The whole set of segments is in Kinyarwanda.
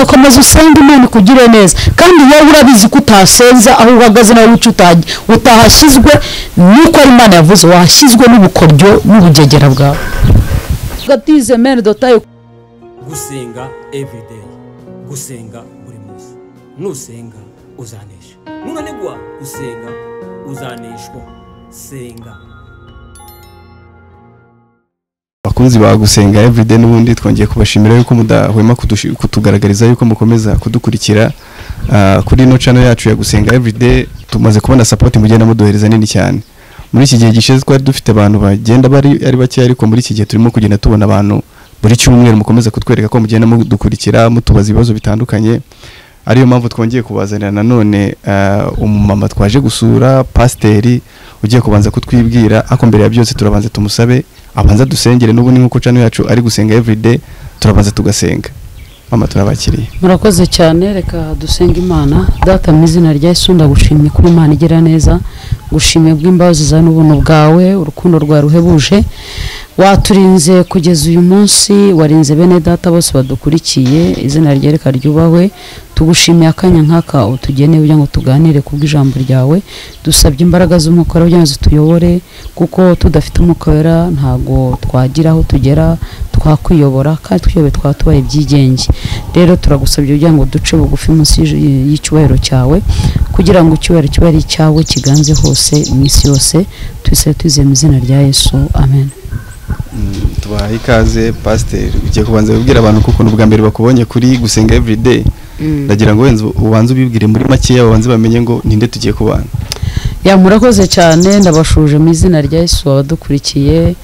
komeza usenga Imana kugire neza kandi wowe urabizi ko utasenza aho uhagaze nawe utahashyizwe nuko Imana yavuze wahashyizwe n'ubukoryo n'ubugegera bwawe gatize mene dotayo gusenga everyday gusenga buri munsi nusenga uzanesha nunanigwa gusenga uzaneshwa senga bakunzi ba gusenga everyday n'ubundi twongeye kubashimira yuko mudahwema kutugaragariza yuko mukomeza kudukurikira kuri no channel yacu ya gusenga everyday tumaze kubona support mugenda mudohereza nini cyane muri iki gihe gishize twari dufite abantu bagenda ari bake ariko muri iki gihe turimo kugenda tubona abantu buri cyumweru mukomeza kutwereka ko mugenda mudukurikira mutubaza ibibazo bitandukanye ariyo mpamvu twongeye kubazanira nanone umumama twaje gusura pasteri ugiye kubanza kutwibwira ako mbere ya byose turabanza tumusabe abanza dusengere n'ubundi nkuko channel yacu ari gusenga everyday turabanza tugasenga mama turabakiriye murakoze cyane reka dusenga Imana data mu izina rya Yesu ndagushimye kuri Imana igira neza gushimye bw'imbabazi za n'ubuntu bwawe urukundo rwa ruhebuje waturinze kugeza uyu munsi warinze bene data bose badukurikiye izina rye reka ryubahwe tugushimiye akanya nkaka utugeneye kugira ngo tuganire kubw'ijambo ryawe dusabye imbaraga z'umwuka kugira ngo tuyobore kuko tudafite umwuka wera ntago twagira aho tugera twakwiyobora kandi twiyobe twatubaye byigenge rero turagusabye kugira ngo duce bugufi munsi y'icyubahiro cyawe kugira ngo icyubahiro kibe ari cyawe kiganze hose iminsi yose twizeye mu izina rya Yesu amen. Tubaha ikaze pastor ugiye kubanza kubwira abantu kuko n'ubwa mbere bakubonye kuri gusenga everyday ndagira ngo ubanze ubibwire muri make yabo banze bamenye ngo ninde tugiye kubana ya murakoze cyane ndabashuje mu izina rya Yesu abadukurikiye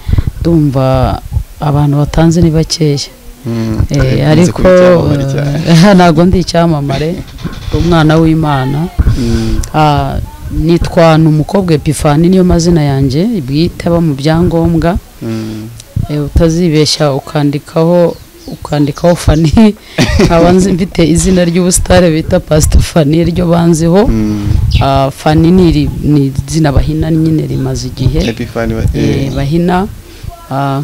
ndumva abantu batanze ni bakeya ariko ntago ndi icyamamare umwana w'Imana nitwa n'umukobwa Epifani niyo mazina yanjye bwite aba mu byangombwa utazibeshya ukandikaho Fani abanzi mfite izina ry'ubustare bita Pastor Fani ryo banziho Fani ni izina bahina nyine rimaze igihe Epifani bahina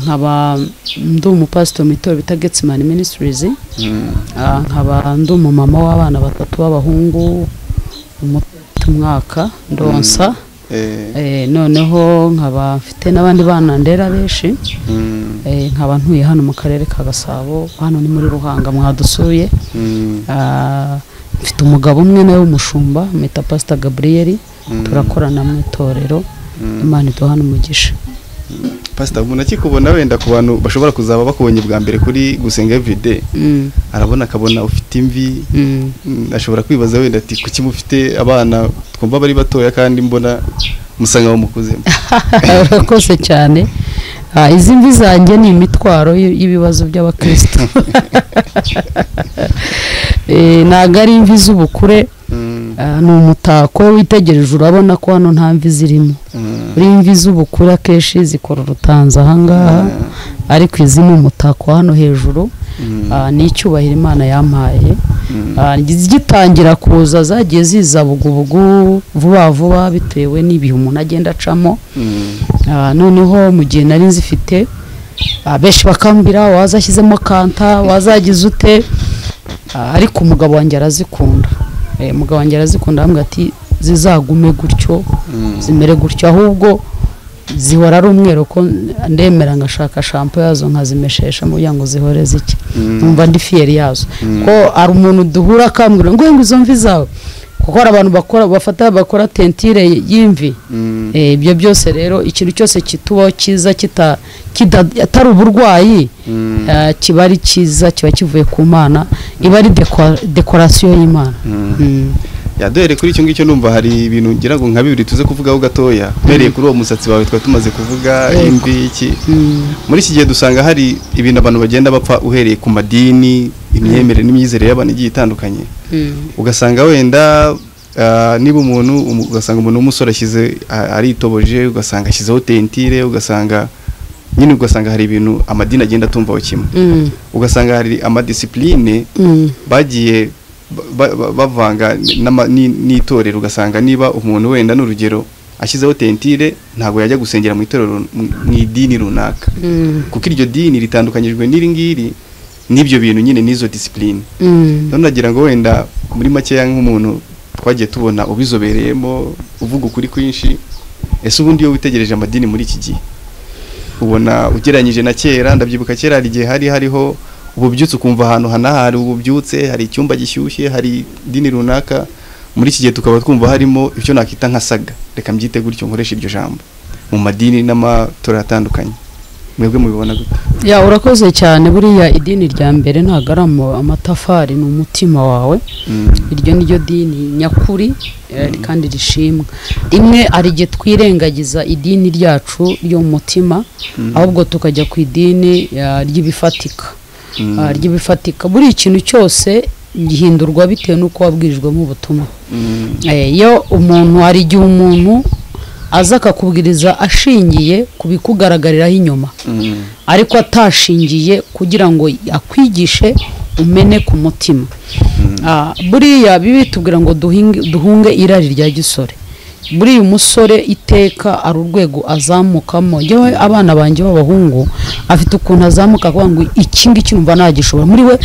nkaba ndi umupastor mito bita Getsimani Ministries nkaba ndi umumama w'abana batatu b'abahungu umwaka ndonsa noneho nkaba mfite n'abandi bana ndera benshi nkaba ntuye hano mu karere ka Gasabo hano ni muri Ruhanga mwadusuye mfite umugabo umwe nawe w'umushumba meta Pastor Gabriel turakorana mu itorero Imana iduhana umugisha Pastor umuntu akikubona wenda ku bantu bashobora kuzaba bakubonye bwa mbere kuri gusenga everyday arabona akabona ufite imvi ashobora kwibaza wenda ati kuki mufite abana twumva bari batoya kandi mbona musanga bo mukuzemo urakoze cyane izi mvi zanjye ni imitwaro y'ibibazo by'abakristo ntago ari imvi z'ubukure ni umutako witegereje urabona ko hano nta mvi zirimo uri imvi z'ubukure akenshi zikora urutanza ahangaha ariko izi ni umutako hano hejuru ni icyubahiro Imana yampaye gitangira kuza zagiye ziza bugubugu vuba bitewe n'ibihe umuntu agenda acamo noneho mu gihe nari nzifite benshi bakambira wazashyizemo kanta wazagize ute ariko umugabo wanjye arazikunda ambwira ati zizagume gutyo zimere gutyo ahubwo zihora ari umweru ko ndemera ngashaka shampoo yazo nkazimeshesha mu kugira ngo zihore zike numva ndi fier yazo ko ari umuntu duhura akambwira ngo izo mvi zawe kuko abantu bakora tentire y'imvi ibyo byose rero ikintu cyose kitubaho cyiza atari uburwayi kiba ari cyiza kiba kivuye ku Mana iba ari decoration y'Imana yadohere kuri icyo ngicyo numva hari ibintu ngira ngo nka bibiri tuze kuvugaho gatoya mereye kuri uwo musatsi wawe twa tumaze kuvuga imvi iki muri iki gihe dusanga hari ibintu abantu bagenda bapfa uhereye ku madini imyemerere n'imyizerere y'abantu igiye itandukanye ugasanga wenda niba umuntu ugasanga umuntu w'umusore ashyize aritoboje ugasanga ashyizeho tentire ugasanga hari ibintu amadini agenda atumvaho kimwe ugasanga hari amadisipline bagiye bavanga n'itorero ugasanga niba umuntu wenda n'urugero ashyizeho tentire ntago yajya gusengera mu itorero mu idini runaka kuko iryo dini ritandukanyijwe n'iri ngiri n'ibyo bintu nyine n'izo discipline none nagira ngo wenda muri makeya nk'umuntu twagiye tubona ubizobereyemo uvuga ukuri kwinshi ese ubundi iyo witegereje amadini muri iki gihe ubona ugereranyije na kera ndabyibuka kera hari igihe hariho ububyutse ukumva ahantu hanahari ububyutse hari icyumba gishyushye hari dini runaka muri iki gihe tukaba twumva harimo icyo nakita nka saga reka mbyite gutyo nkoresha iryo jambo mu madini n'amatora atandukanye mwebwe mubibona gute ya urakoze cyane buriya idini rya mbere ntago ari amatafari ni umutima wawe iryo niryo dini nyakuri kandi rishimwa rimwe ari igihe twirengagiza idini ryacu ryo mu mutima ahubwo tukajya ku idini ry'ibifatika buri ikintu cyose gihindurwa bitewe n'uko wabwirijwemo ubutumwa iyo umuntu hari igihe umuntu aza akakubwiriza ashingiye ku bikugaragariraho inyuma ariko atashingiye kugira ngo akwigishe umene ku mutima buriya bibi tubwira ngo duhunge irari rya gisore buriya umusore iteka ari urwego azamukamo yewe abana banjye b'abahungu afite ukuntu azamuka kuvuga ngo iki ngiki numva nagishobora muri we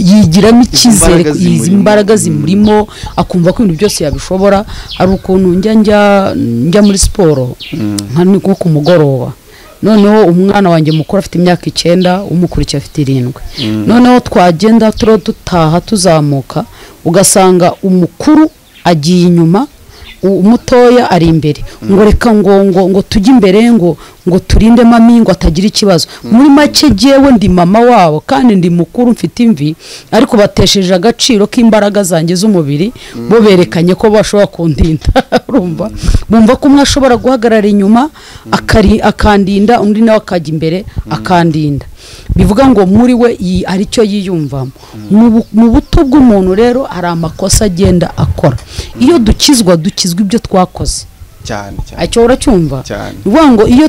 yigiramo icyizere izi imbaraga zimurimo akumva ko ibintu byose yabishobora hari ukuntu njya muri siporo nko ku mugoroba noneho umwana wanjye mukuru afite imyaka 9 umukurikiye afite 7 noneho twagenda dutaha tuzamuka ugasanga umukuru agiye inyuma umutoya ari imbere ngo reka ngo tujye imbere ngo turinde mami ngo atagira ikibazo muri make jewe ndi mama wabo kandi ndi mukuru mfite imvi ariko batesheje agaciro k'imbaraga zanjye z'umubiri bo berekanye ko bashobora kundinda urumva bumva ko umwe ashobora guhagarara inyuma akandinda undi nawe akajya imbere akandinda bivuga ngo muri we ari cyo yiyumvamo mu buto bw'umuntu rero hari amakosa agenda akora iyo dukizwa ibyo twakoze cyane acyo uracyumva uvuga ngo iyo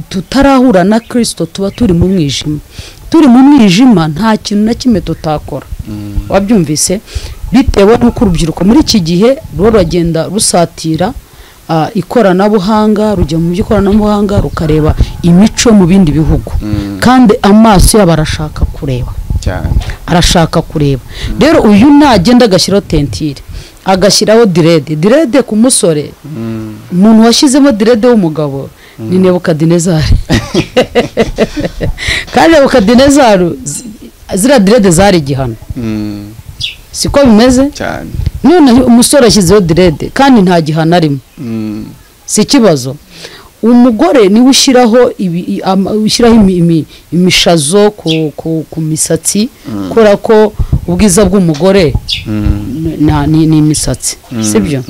tutarahura na Kristo tuba turi mu mwijima nta kintu na kimwe tutakora wabyumvise bitewe n'uko urubyiruko muri iki gihe ruragenda rusatira ikoranabuhanga rujya mu by'ikoranabuhanga rukareba imico mu bindi bihugu kandi amaso yabo arashaka kureba rero uyu nagenda agashyiraho tentire agashyiraho direde ku musore umuntu washyizemo direde w'umugabo ni Nebukadinezari kandi Nebukadinezari zira direde zari igihano siko bimeze cyane none umusore ashyizeho direde kandi nta gihano arimo si ikibazo umugore niwe ushyiraho imishazo ku misatsi kubera ko ubwiza bw'umugore ni imisatsi sibyo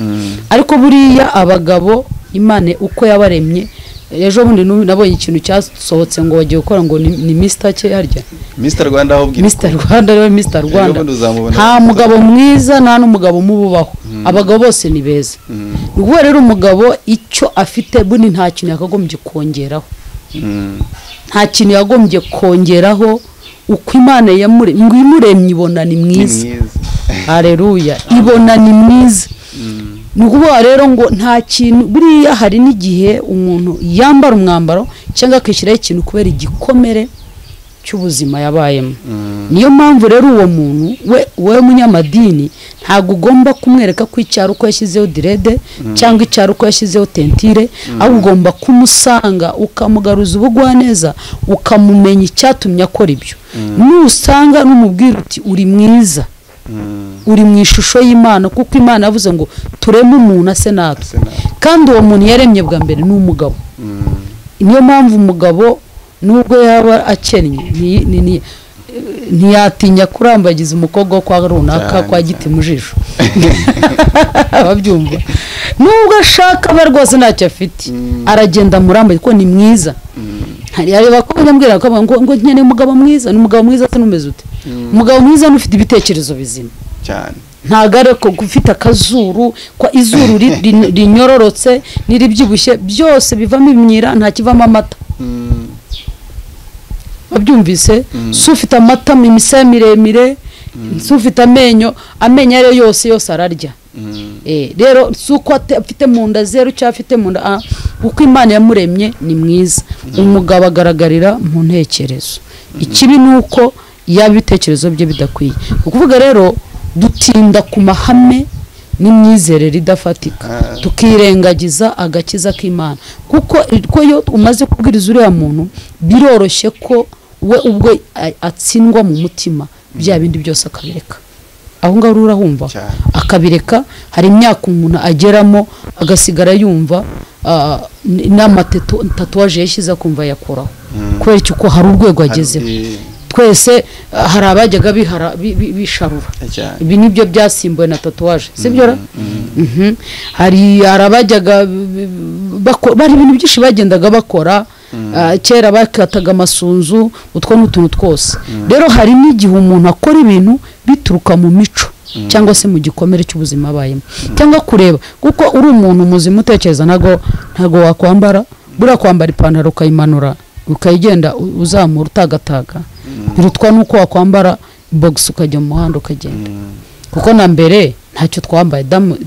ariko buriya abagabo Imana uko yabaremye ejo bundi nabonye ikintu cyasohotse ngo bagiye gukora ngo ni Mr. cye harya Mr. Rwanda ahubwo Mr. Rwanda nta mugabo mwiza nta n'umugabo mububaho abagabo bose ni beza ubwo rero umugabo icyo afite buni nta kintu yakagombye kongeraho nta kintu yagombye kongeraho uko Imana imuremye ibona ni mwiza haleluya ibona ni mwiza nukuvuga rero ngo nta kintu buriya hari n'igihe umuntu yambara umwambaro cyangwa akishyiraho ikintu kubera igikomere cy'ubuzima yabayemo niyo mpamvu rero uwo muntu we munyamadini ntago ugomba kumwereka ko icyaro uko yashyizeho direde cyangwa icyaro uko yashyizeho tentire ahubwo ugomba kumusanga ukamugaruza ubugwaneza ukamumenya icyatumye akora ibyo nusanga n'umubwira uti uri mwiza uri mu ishusho y'Imana kuko Imana yavuze ngo tureme umuntu ase natwe kandi uwo muntu yaremye bwa mbere ni umugabo niyo mpamvu umugabo nubwo yaba akennye ntiyatinya kurambagiza umukobwa kwa runaka kwa giti mu jisho ababyumva nubwo ashaka aba rwose ntacyo afite aragenda murambagiza kuko ni mwiza hari abakobwa mbwira ngo nkene umugabo mwiza ni umugabo mwiza se numeze ute umugabo mwiza n'ufite ibitekerezo bizima cyane ntagare ko gufita akazuru kwa izuru rinyororotse niribyibushye byose bivamo imyira nta kivamo amata babyumvise sufite amata imisaya miremire sufite amenyo ariyo yose ararya rero suko afite mu nda zero cyangwa afite mu nda uko Imana yamuremye ni mwiza umugabo agaragarira mu ntekerezo ikibi nuko y'ibitekerezo bye bidakwiye. Ukuvuga rero dutinda ku mahame n'imyizerere idafatika tukirengagiza agakiza k'Imana, kuko yo umaze kubwiriza uriya muntu biroroshye ko we ubwo atsindwa mu mutima bya bindi byose akabireka. Aho ngaho urahumva akabireka. Hari imyaka umuntu ageramo agasigara yumva n'amatatuwaje yashyize akumva yakoraho kubera ko hari urwego agezeho. Twese hari abajyaga bisharura, ibi nibyo byasimbuwe na tatuwaje, sibyo? Hari abajyaga bari ibintu byinshi bagendaga bakora. Kera bakataga amasunzu, utwo n'utuntu twose. Rero hari n'igihe umuntu akora ibintu bituruka mu mico cyangwa se mu gikomere cy'ubuzima abayemo, cyangwa kureba kuko uri umuntu muzima utekereza ntago wakwambara bura kwambara ipantaro ukayimanura ukayigenda uzamura utagataga, birutwa nuko wakwambara box ukajya mu muhanda ukagenda. Kuko na mbere ntacyo twambaye,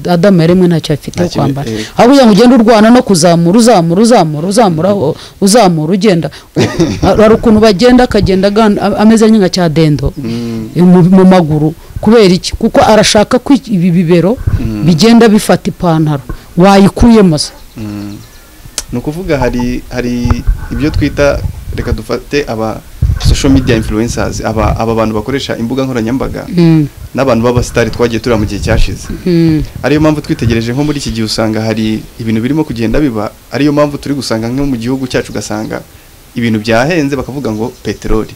Adamu yaremwe ntacyo afite kwambara, ahubwo ngo ugenda urwana no uzamura ugenda. Hari ukuntu bagenda akagenda ameze nk'inka cya dendo mu maguru. Kubera iki? Kuko arashaka ko ibi bibero bigenda bifata ipantaro wayikuyemo se. Ni ukuvuga hari ibyo twita, reka dufate aba social media influencers, aba bantu bakoresha imbuga nkoranyambaga n'abantu b'abasitari twagiye turira mu gihe cyashize. Ariyo mpamvu twitegereje nko muri iki gihe usanga hari ibintu birimo kugenda biba. Ariyo mpamvu turi gusanga nko mu gihugu cyacu ugasanga ibintu byahenze bakavuga ngo peteroli,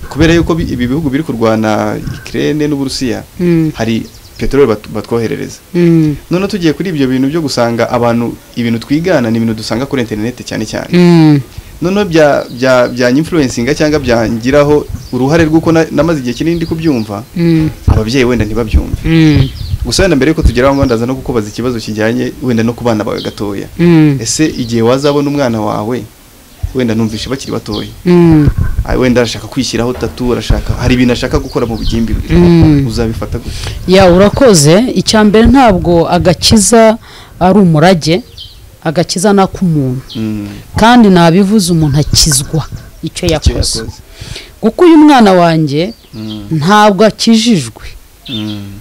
kubera yuko ibi bihugu biri kurwana Ukraine n'Uburusiya, hari peteroli batwoherereza. None tugiye kuri ibyo bintu byo gusanga abantu ibintu twigana ni ibintu dusanga kuri internet cyane cyane. None bya influencinga cyangwa byangiraho uruhare rw'uko namaze igihe kinini ndi kubyumva, ababyeyi wenda ntibabyumve. Gusa wenda mbere yuko tugeraho ngo ndaza no kukubaza ikibazo kijyanye wenda no kubana bawe gatoya. Ese igihe wazabona umwana wawe wenda numvishe bakiri batoya, wenda arashaka kwishyiraho tatu, arashaka hari ibintu ashaka gukora mu bugimbi, uzabifata gute? Ya urakoze. Icyambere ntabwo agakiza ari umurage, agakiza n'ak'umuntu, kandi nabivuze umuntu akizwa icyo yakoze. Kuko uyu mwana wanjye ntabwo akijijwe,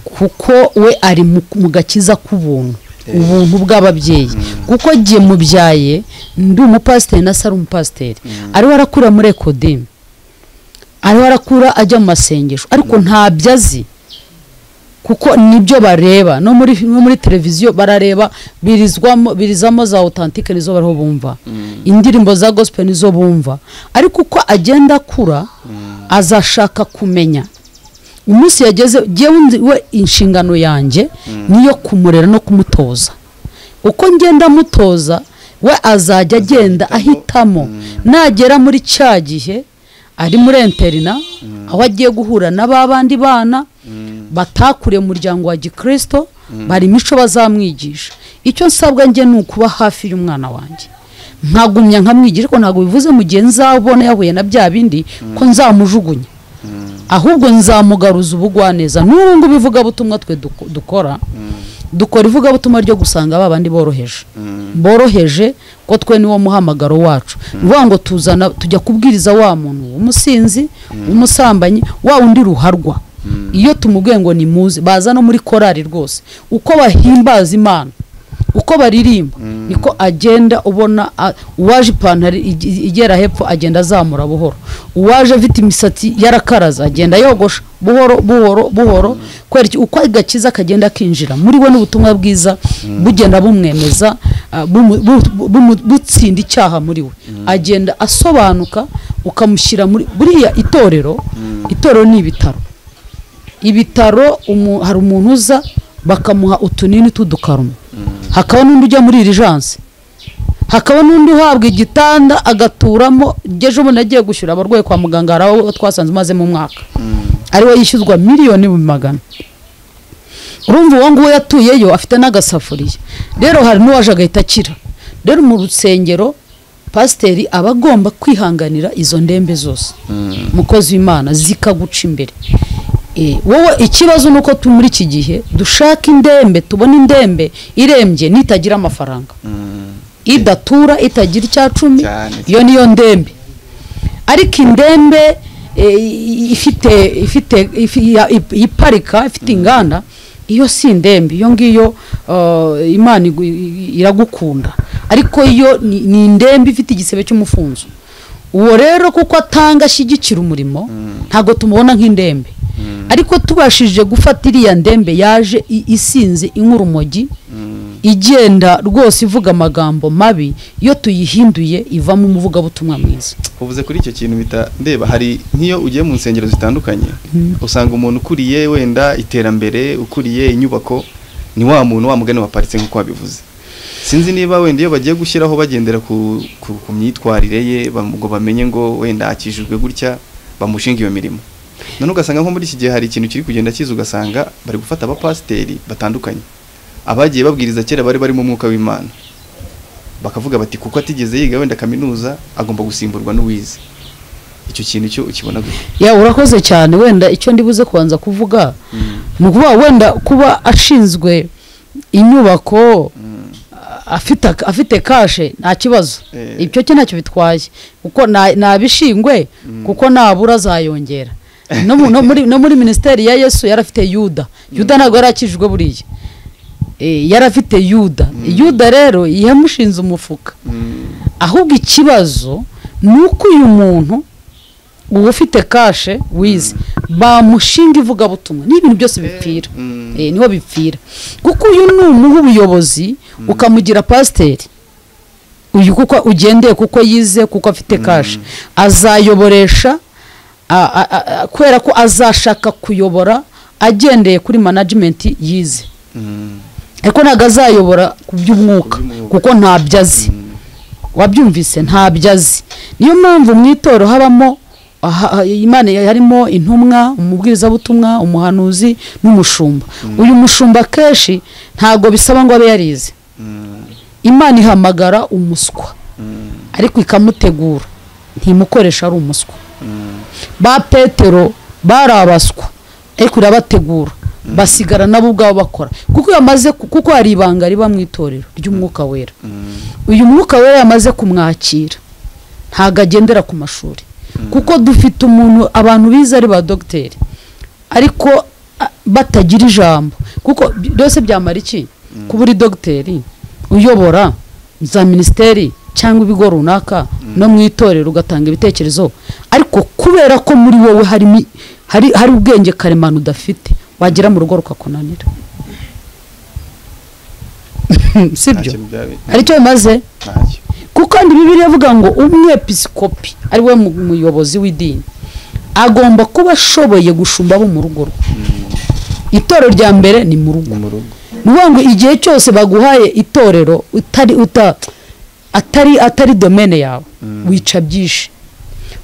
kuko we ari mu gakiza k'ubuntu, ubuntu bw'ababyeyi. Kuko giye mubyaye ndi umupasiteri na sari umupasiteri, ariwe arakura muri Ekodemi, ariwe arakura ajya mu masengesho, ariko ntabyo azi. Kuko nibyo bareba no muri televiziyo barareba, birizamo za authentique nizo bariho bumva, indirimbo za gospel nizo bumva. Ariko uko agenda akura azashaka kumenya. Umunsi yageze we inshingano yanjye niyo kumurera no kumutoza. Uko ngenda mutoza we azajya agenda ahitamo. Nagera muri cya gihe ari muri interina, aho agiye guhura n'abandi bana batakure mu muryango wa Gikristo, bari mico bazamwigisha. Icyo nsabwa nge ni ukuba hafi y'umwana wanjye, nkagumya nkamwigisha. Ko ntabwo bivuze mu gihe nzabona yahuye na bya bindi ko nzamujugunya, ahubwo nzamugaruza ubugwaneza. N'ubu bivuga butumwa twe dukora ivugabutumwa ryo gusanga babandi boroheje ko twe niwo muhamagaro wacu. Vuga ngo tujya kubwiriza wa muntu umusinzi, umusambanyi, wa undi ruharwa. Iyo tumubwiye ngo ni muzi, baza no muri korari rwose, uko bahimbaza Imana, uko baririmba, niko agenda ubona. Uwaje ipantaro igera hepfo agenda azamura buhoro, uwaje afite imisatsi yarakaraza agenda yogosha buhoro. Kwera uko agakiza kagenda kinjira muri we n'ubutumwa bwiza bugenda bumwemeza, butsinda icyaha muri we, agenda asobanuka. Ukamushyira muri buriya itorero ni ibitaro. Hari umuntu uza bakamuha utunini tudukaruma, hakaba n'undi ujya muri urgence, hakaba n'undi uhabwa igitanda agaturamo. Geje ubu nagiye gushyura abarwayi kwa muganga, araho twasanze maze mu mwaka ariwe yishyuzwa $1,000,000. Urumva uwo nguwo yatuyeyo afite n'agasafuriya. Rero hari n'uwaje agahita akira. Rero mu rusengero pasiteri aba agomba kwihanganira izo ndembe zose, mukozi w'Imana zikaguca imbere. Wowe ikibazo nuko muri iki gihe dushaka indembe, tubona indembe irembye nitagira amafaranga, idatura itagira icya 10, iyo niyo ndembe. Ariko indembe iparika ifite inganda iyo si indembe iyo ngiyo Imana iragukunda ariko iyo ni indembe ifite igisebe cy'umufunzo uwo rero kuko atanga ashyigikira umurimo ntago tumubona nk'indembe ariko tubashije gufata iriya ndembe yaje isinze inkurumogi igenda rwose ivuga amagambo mabi iyo tuyihinduye ivamo umuvugabutumwa mwiza. Uvuze kuri icyo kintu bita ndeba hari nk'iyo ugiye mu nsengero zitandukanye usanga umuntu ukuriye wenda iterambere ukuriye inyubako ni wa muntu wa mugani waparitse nk'uko wabivuze. Sinzi niba wenda iyo bagiye gushyiraho bagendera ku myitwarire ye ngo bamenye ngo wenda akijijwe gutya bamushinga iyo mirimo. None ugasanga nko muri iki gihe hari ikintu kiri kugenda kiza ugasanga bari gufata abapasiteri batandukanye abagiye babwiriza kera bari mu mwuka w'Imana bakavuga bati kuko atigeze yiga wenda kaminuza agomba gusimburwa n'uwize. Icyo kintu cyo ukibona gute? Ya urakoze cyane wenda icyo ndibuze kubanza kuvuga nukuba wenda kuba ashinzwe inyubako afite kashe nta kibazo ibyo cyo ntacyo bitwaye kuko nabishingwe kuko nabura azayongera no muri ministeri ya Yesu yarafite Yuda ntabwo yarakijijwe buriya yarafite Yuda rero yamushinze umufuka ahubwo ikibazo nuko uyu muntu uba ufite kashe wize bamushinga ivugabutumwa n'ibintu byose bipfira niho bipfira kuko uyu ni umuha ubuyobozi ukamugira pasiteri uyu kuko ugendeye kuko yize kuko afite kashe azayoboresha kubera ko azashaka kuyobora agendeye kuri management yize ariko ntabwo azayobora ku by'umwuka kuko ntabyo azi wabyumvise ntabyo azi niyo mpamvu mu itoro habamo Imana harimo intumwa umubwirizabutumwa umuhanuzi n'umushumba uyu mushumba keshi ntago bisaba ngo abe yarize Imana ihamagara umuswa ariko ikamutegura ntimukoresha ari umuswa ba Petero barabaswa ariko irabategura basigara nabo ubwabo bakora kuko yamaze kuko hari ibanga riba mu itorero ry'umwuka wera uyu mwuka wera yamaze kumwakira ntago agendera ku mashuri kuko dufite umuntu abantu biza ari ba dogiteri ariko batagira ijambo kuko byose byamara iki kuba uri dogiteri uyobora za ministeri cyangwa ibigo runaka no mu itorero ugatanga ibitekerezo ariko kubera ko muri wowe hari ubwenge karemano udafite wagira mu rugo rukakunanira sibyo aricyo bimaze kuko ndi Bibiliya ivuga ngo umwepiskopi ari we muyobozi w'idini agomba kuba ashoboye gushumba abo mu rugo rwe itorero rya mbere ni mu rugo ngo igihe cyose baguhaye itorero atari domene yawe wica byinshi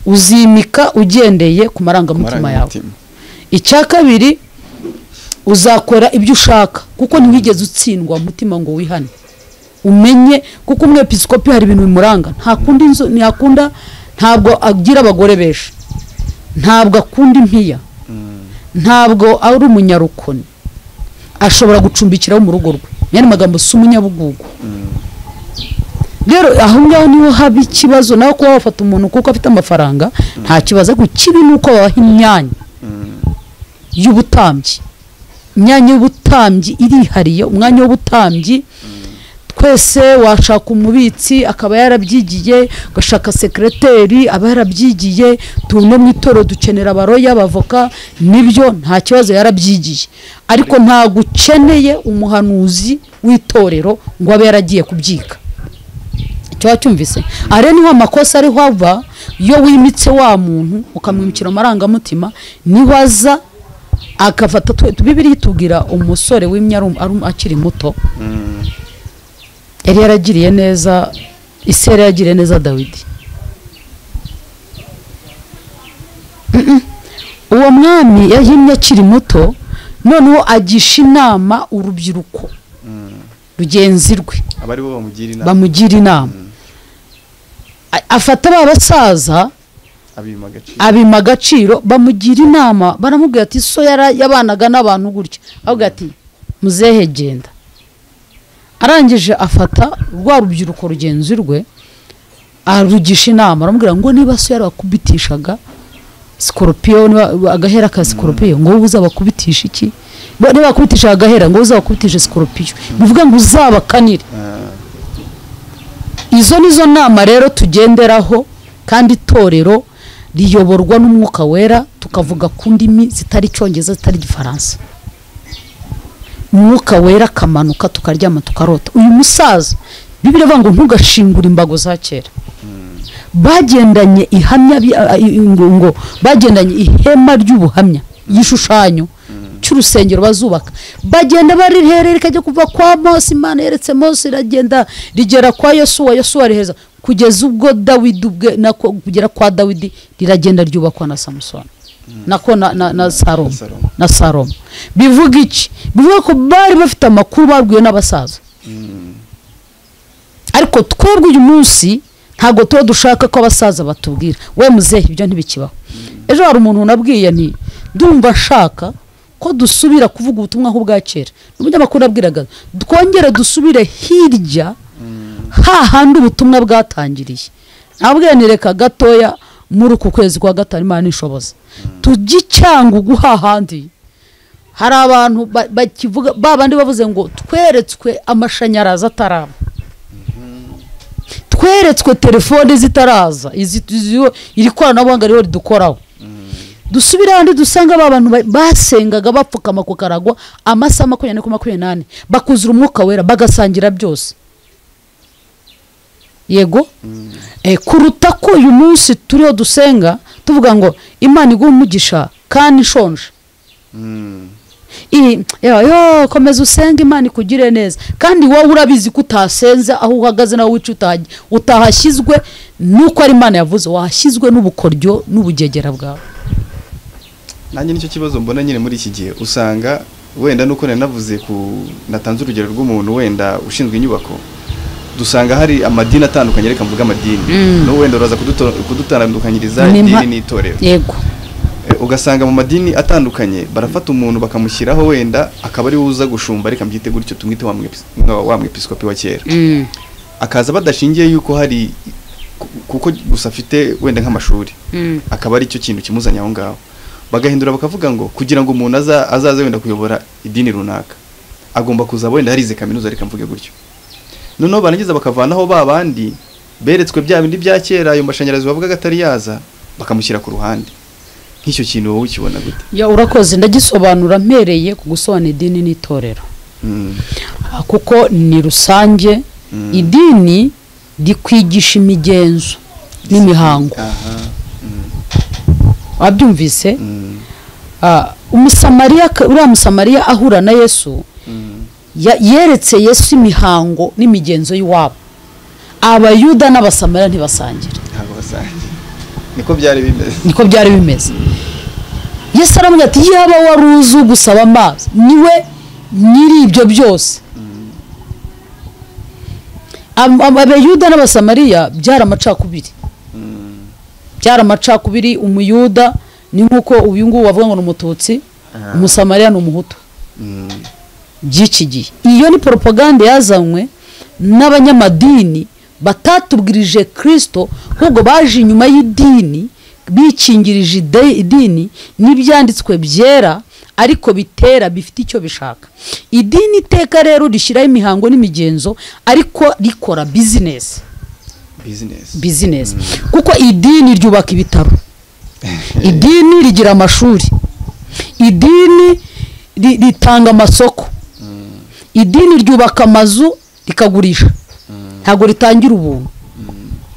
uzimika ugendeye ku marangamutima yawe icya kabiri uzakora ibyo ushaka kuko ntiwigeze utsindwa umutima ngo wihane umenye kuko umwepiskopi hari ibintu bimuranga ntakunda inzu ntabwo agira abagore benshi ntabwo akunda impiya ntabwo ari umunyarukoni ashobora gucumbikiraho mu rugo rwe yani magambo si umunyabugugu rero aho ngaho niho haba ikibazo naho kuba wafata umuntu kuko afite amafaranga nta kibazo ariko kibi nuko babaha imyanya y'ubutambyi imyanya y'ubutambyi irihariye umwanya w'ubutambyi twese washaka umubitsi akaba yarabyigiye gashaka sekreteri aba yarabyigiye tuno mu itoro dukenera abaroya abavoka nibyo nta kibazo yarabyigiye ariko nta gukeneye umuhanuzi w'itorero ngo abe yaragiye kubyiga cyo cyumvise are niho amakosa ari hava yo wimitse wa muntu ukamwimikira amarangamutima niho aza akafata Bibiliya itubwira umusore w'imyarum akiri muto yari yaragiriye neza Isirayeli yagiriye neza Dawidi uwo mwami yahimye akiri muto noneho agisha inama urubyiruko rugenzi rwe abari bo bamugira inama afata babasaza abima agaciro bamugira inama baramubwira ati so yabanaga n'abantu gutya avuga ati muzehe genda arangije afata rwa rubyiruko rugenzi rwe arugisha inama aramubwira ngo niba so yarakubitishaga scorpion agahera ka scorpion ngo uzabakubitisha iki niba bakubitisha agahera ngo uzabakubitisha scorpion bivuga ngo uzabakanire. Izo nizo nama rero tugenderaho kandi itorero riyoborwa n'umwuka wera tukavuga ku ndimi zitari Cyongereza zitari Gifaransa. Umwuka wera kamanuka tukaryama tukarota. Uyu musaza Bibiliya ivuga ngo ntugashingura imbago za kera. Bagendanye ihamya ngo bagendanye ihema ry'ubuhamya y'ishushanyo cy'urusengero bazubaka. Bagenda bari herere kajya kuva kwa Mose, Imana yeretse Mose iragenda rigera kwa Yosuwa riheza kugeza ubwo Dawidi ubwe nako kugera kwa Dawidi riragenda ryubakwa na Samson nako na Salomo. Bivuga iki? Bivuga ko bari bafite amakuru babwiwe n'abasaza. Ariko twebwe uyu munsi ntago tuba dushaka ko abasaza batubwira we muzehe ibyo ntibikibaho. Ejo hari umuntu nabwiye nti ndumva shaka ko dusubira kuvuga ubutumwa aho bwa kera. N'umunyamakuru abwiraga twongere dusubire hirya hahandi ubutumwa bwatangiriye. Nabwiye nireka gatoya muri uku kwezi kwa gatanu Imana ishoboza tugicyangugu hahandi. Hari abantu bakivuga babandi bavuze ngo tweretswe amashanyarazi ataraba, tweretswe telefone zitaraza, iri koranabuhanga rero ridukoraho. Dusubira handi dusanga abantu basengaga bapfukama ku karagwa amasaha 24 bakuzura umwuka wera bagasangira byose. Yego kuruta ko uyu munsi turiho dusenga tuvuga ngo Imana iguha umugisha kandi nshonje. Yo komeza usenga Imana ikugire neza kandi wowe urabizi ko utasenze aho uhagaze nawe wicu utahashyizwe nuko ari Imana yavuze wahashyizwe n'ubukoryo n'ubugegera bwawe. Nanjye nicyo kibazo mbona nyine muri iki gihe usanga wenda nuko navuze natanze urugero rw'umuntu wenda ushinzwe inyubako dusanga hari amadini atandukanye reka mvuga amadini no wenda uraza kudutandukanyiriza idini n'itorero. Yego ugasanga mu madini atandukanye barafata umuntu bakamushyiraho wenda akaba ari uza gushumba reka mbyite gutyo tumwite wa mwepiskopi wa kera. Akaza badashingiye yuko hari kuko gusa afite wenda nk'amashuri akaba ari cyo kintu kimuzanye aho ngaho. Bagahindura bakavuga ngo kugira ngo umuntu azaze wenda kuyobora idini runaka agomba kuza wenda harize kaminuza reka mvuge gutyo. Noneho barangiza bakavanaho babandi beretswe bya bindi bya kera ayo mashanyarazi bavuga gatari yaza bakamushyira ku ruhande. Nk'icyo kintu wowe ukibona gute? Ya urakoze ndagisobanura mpereye ku gusobanura idini n'itorero. Kuko ni rusange idini rikwigisha imigenzo n'imihango. Wabyumvise? Uriya Musamariya ahura na Yesu yeretse Yesu imihango n'imigenzo y'iwabo. Abayuda n'Abasamariya ntibasangira. Niko byari bimeze. Yesu aramubwira ati yaba waruzu gusaba amazi niwe nyiri ibyo byose. Abayuda n'Abasamariya byara amacakubiri. Umuyuda ni nkuko uyu nguyu wavuga ngo n'umututsi, Umusamariya n'umuhutu. By'iki gihe iyo ni propaganda yazanywe n'abanyamadini batatubwirije Kristo ahubwo baje inyuma y'idini bikingirije idini n'ibyanditswe byera ariko bitera bifite icyo bishaka. Idini iteka rero rishyiraho imihango n'imigenzo ariko rikora business. Kuko idini ryubaka ibitaro, idini rigira amashuri, idini ritanga amasoko, idini ryubaka amazu rikagurisha, ntago ritangira ubuntu.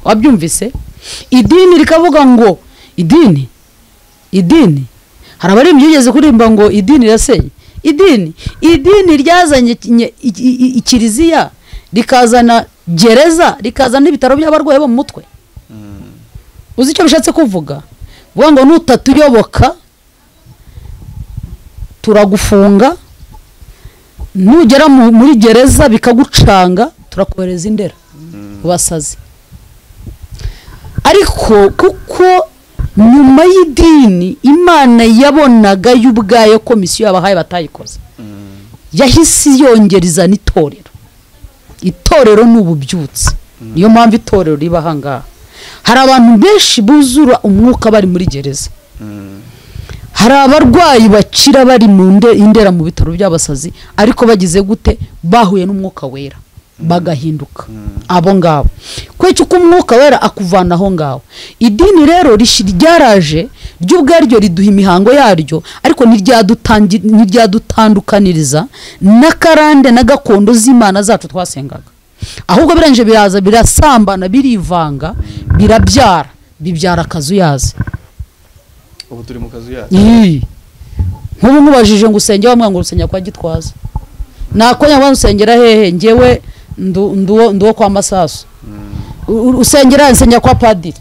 Wabyumvise? Idini rikavuga ngo idini hari abari byigeze kurimba ngo idini rasenye. Idini ryazanye ikiriziya rikazana gereza rikazana ibitaro by'abarwaye bo mu mutwe. Uzi icyo bishatse kuvuga? Vuga ngo nutatuyoboka turagufunga, nugera muri gereza bikagucanga turakohereza Indera ubasazi. Ariko kuko nyuma y'idini Imana yabonaga y'ubwayo komisiyo yabahaye batayikoze, yahise yongereza n'itorero. Itorero n'ububyutse, niyo mpamvu itorero riba hangaha. Hari abantu benshi buzura umwuka bari muri gereza hari abarwayi bakira bari mu indera mu bitaro by'abasazi ariko bagize gute bahuye n'umwuka wera bagahinduka abo ngabo kwece uko umwuka wera akuvana aho ngaho. Idini rero ryaraje ry'ubwaryo riduha imihango yaryo ariko niryadutandukaniriza n'akarande na gakondo z'Imana zacu twasengaga, ahubwo biranje biraza birasambana birivanga bibyara akazuyazi. ubu turi mu kazuyazi nk'ubu nkubajije ngo usenge wa mwango rusenya kwa Gitwaza nakonya ngo usengera hehe ngewe nduwo kwa Masaso usengera nsenya kwa Padiri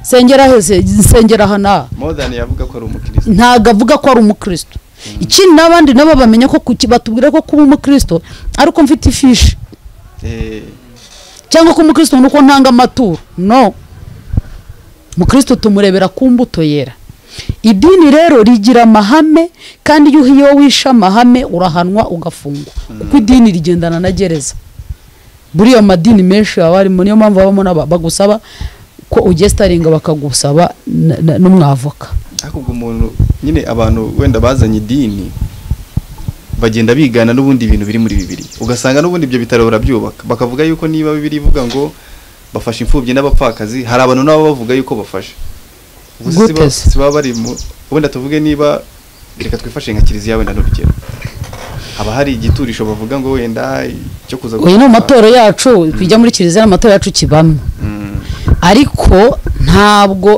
sengera heze nsengera hana modern yavuga ko ari umukristo ntago avuga ko ari umukristo. Ikindi nabandi nabo bamenya ko batubwira ko kuba umukristo ariko mfite ifishi cyangwa ko umukristo nuko ntanga amaturo. No, umukristo tumurebera ku mbuto yera. Idini rero rigira amahame kandi iyo wisha amahame urahanwa ugafungwa kuko idini rigendana na gereza. Buriya madini menshi abari mu niyo mpamvu abamo bagusaba ko ugestaringa bakagusaba n'umwavoka. Akubwo umuntu nyine abantu wenda bazanye idini bagenda bigana n'ubundi ibintu biri muri Bibiliya ugasanga n'ubundi ibyo bitaro barabyubaka bakavuga yuko niba Bibiliya ivuga ngo bafasha imfubyi n'abapfakazi hari abantu nabo bavuga yuko bafasha siba bari mu wenda tuvuge niba reka twifashe nka kiliziya wenda n'urugero haba hari igiturisho bavuga ngo wenda cyo kuza uyu no matoro yacu kwijya muri kiliziya n'amatoro yacu kibamwe ariko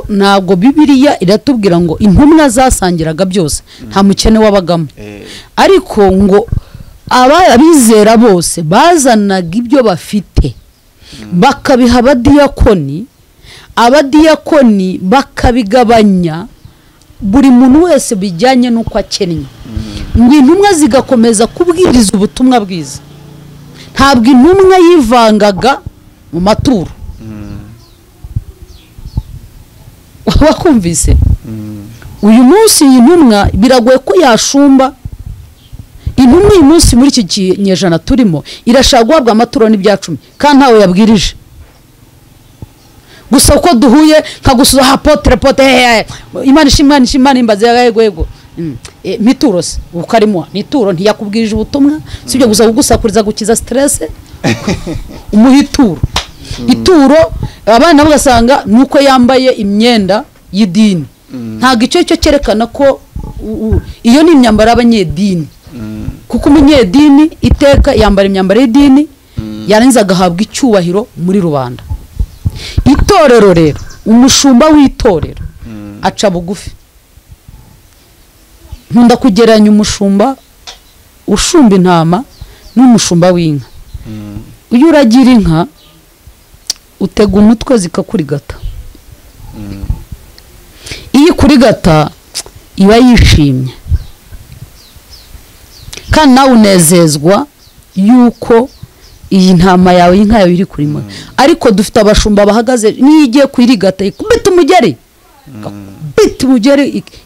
ntabwo Bibiliya iratubwira ngo intumwa zasangiraga byose nta mukene wabagamo ariko ngo abizera bose bazanaga ibyo bafite bakabiha abadiyakoni bakabigabanya buri muntu wese bijyanye n'uko akennye ngo intumwa zigakomeza kubwiriza ubutumwa bwiza. Ntabwo intumwa yivangaga mu maturo wakumvise uyu munsi intumwa biragoye ko yashumba intumwa uyu munsi muri iki kinyejana turimo irashaka guhabwa amaturo n'ibyacumi kandi ntawe yabwirije gusa uko duhuye nkagusuza apotre Imana imbaze yego mituro se ukarimo nituro ntiyakubwirije ubutumwa sibyo gusa kugusakuriza gukiza stress umuhituro ituro abana bagasanga nuko yambaye imyenda y'idini ntago icyo cyerekana ko iyo ni imyambaro y'abanyedini kuko umunyedini iteka yambara imyambaro y'idini yarangiza agahabwa icyubahiro muri rubanda. Itorero rero umushumba w'itorero aca bugufi. Nkunda kugeranya umushumba ushumba intama n'umushumba w'inka. Iyo uragira inka utega umutwe zikakurigata iyo kurigata iba yishimye kandi nawe unezezwa yuko iyi ntama yawe inka yawe iri kurimo ariko dufite abashumba bahagaze nigiye kwirigata ikubita umugeri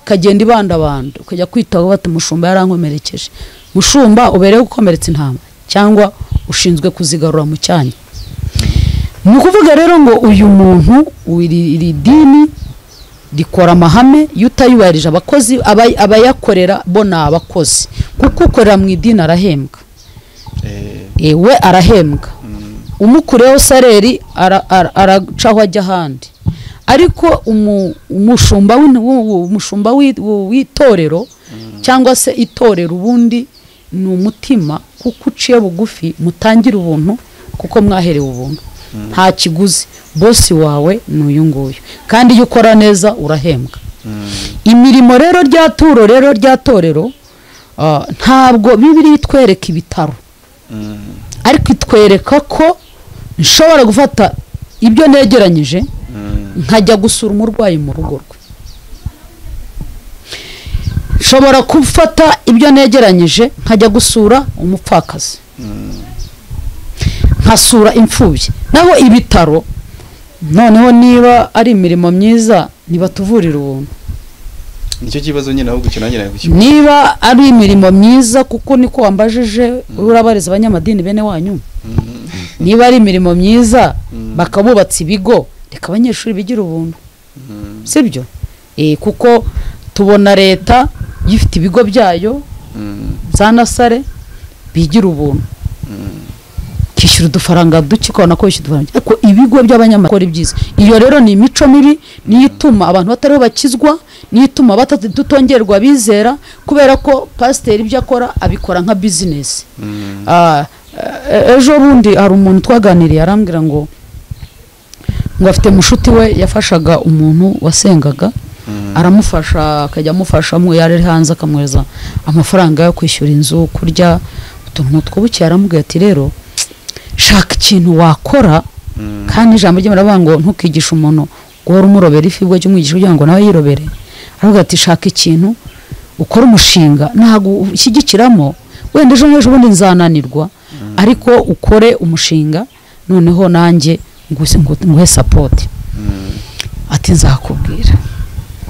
kagenda ibandabanda ukajya kwitaho bati mushumba yarankomerekeje. Mushumba ubereye gukomeretsa intama cyangwa ushinzwe kuzigarura mu cyanya. Ni ukuvuga rero ngo uyu muntu iri dini rikora amahame yutayubarije abakozi abayakorera bo na abakozi kuko ukorera mu idini arahembwa we arahembwa umukureho saleri aracaho ajya ahandi ariko umushumba w'itorero cyangwa se itorero ubundi ni umutima kuko uciye bugufi mutangira ubuntu kuko mwaherewe ubuntu nta kiguzi bosi wawe n'uyu nguyu kandi iyo ukora neza urahembwa. Imirimo rero ryatorero ntabwo Bibiliya itwereka ibitaro ariko itwereka ko nshobora gufata ibyo negeranyije nkajya gusura umurwayi mu rugo rwe. Nshobora gufata ibyo negeranyije nkajya gusura umupfakazi nkasura imfubyi. Naho ibitaro noneho niba ari imirimo myiza nibatuvurira ubuntu. Nicyo kibazo nyine aho gukinangira niba ari imirimo myiza kuko niko wambajije urabariza abanyamadini bene wanyu niba ari imirimo myiza bakabubatsa ibigo reka abanyeshuri bigira ubuntu sibyo kuko tubona leta yifite ibigo byayo za nasare bigira ubuntu kishyura udufaranga duke ukabona ko wishyura udufaranga ariko ibigo by'abanyamakuru byiza iyo rero ni imico mibi niyo ituma abantu batariho bakizwa niyo ituma tutongerwa bizera kubera ko pasiteri ibyo akora abikora nka bizinesi ejo bundi hari umuntu twaganiriye arambwira ngo afite mushuti we yafashaga umuntu wasengaga aramufasha akajya amufasha mu yari hanze akamweza amafaranga yo kwishyura inzu kurya utuntu twubukiye aramubwira ati rero shaka ikintu wakora kandi ijambo ry'Imana bavuga ngo ntukigisha umuntu guhora umurobera ifi bwo cy'umwigisha kugira ngo nawe yirobere aravuga ati shaka ikintu ukora umushinga ntago ushyigikiramo wenda ejo bundi nzananirwa ariko ukore umushinga noneho nanjye nguhe support ati nzakubwira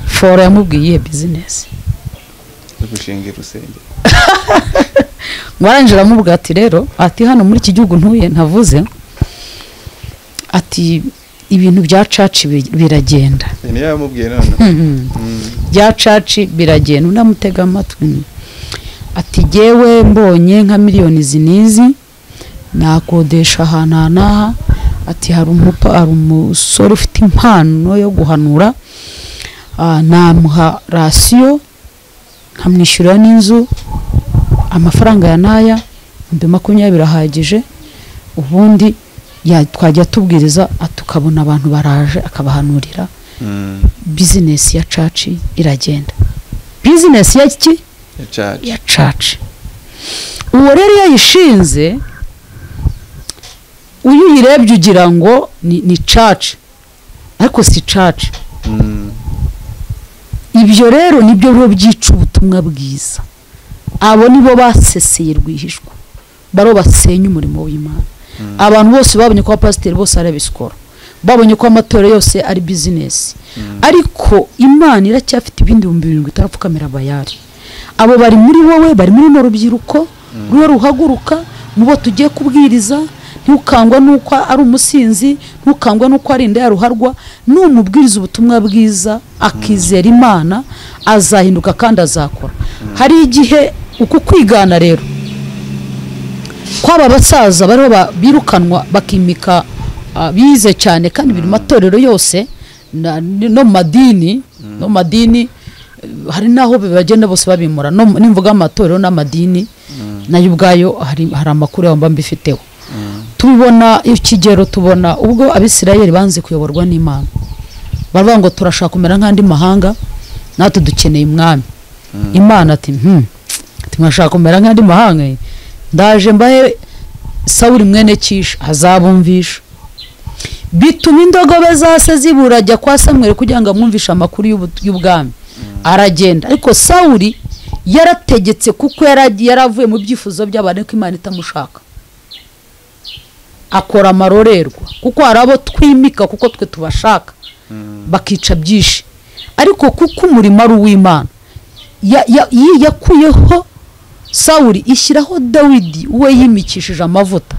fora yamubwiye business yo gushingira urusengero mwaranjira mubwira ati rero ati hano muri iki gihugu ntuye ntavuze ati ibintu bya church biragenda ni yamubwiye none bya church biragenda unamutega amatwi ati jewe mbonye nka miliyoni zinizi nakodesha ahantu ati hari umusore ufite impano yo guhanura namuha rasiyo nkamwishyurira n'inzu amafaranga ya naya 20 ahagije ubundi twajya tubwiriza atukabona abantu baraje akabahanurira business ya church iragenda business ya ki ya church uwo rero yayishinze uyu yirebye ugira ngo ni church ariko si church ibyo rero nibyo byo byica ubutumwa bwiza abo nibo baseseye rwihishwa baro basenya umurimo w'Imana abantu bose babonye ko pasiteri bose ari bisikora babonye ko amatorero yose ari business ariko Imana iracyafite ibindi 7,000 itarapfukamira bayari abo bari muri wowe bari muri no rubyiruko ruhe ruhaguruka mubo tugiye kubwiriza ntukangwa nuko ari umusinzi ntukangwa nuko ari inda yaruharwa numubwiriza ubutumwa bwiza akizera Imana azahinduka kandi azakora hari igihe uku kwigana rero kwaba basaza bari birukanwa bakimika bize cyane kandi biri matorero yose no madini hari naho bagenda bose babimura no nimvuga amatorero n'amadini nayo ubwayo hari amakuru yamba mbifiteho tubona ikigero tubona ubwo abisirayeli banze kuyoborwa n'Imana baravuga ngo turashaka kumera nk'andi mahanga natwe dukeneye umwami Imana ati mwashaka kumera nk'andi mahanga ndaje mbahe Sawuli mwene Kisha azabumvisha bituma indogobe zase ziburajya kwa Samweli kugira ngo amwumvisha amakuru y'ubwami aragenda ariko Sawuli yarategetse kuko yaravuye mu byifuzo by'abantu ko Imana itamushaka akora amarorerwa kuko arabo twimika kuko twe tubashaka bakica byinshi ariko kuko umurimo ari uw'Imana yakuyeho Sawuli ishyiraho Dawidi we yimikishije amavuta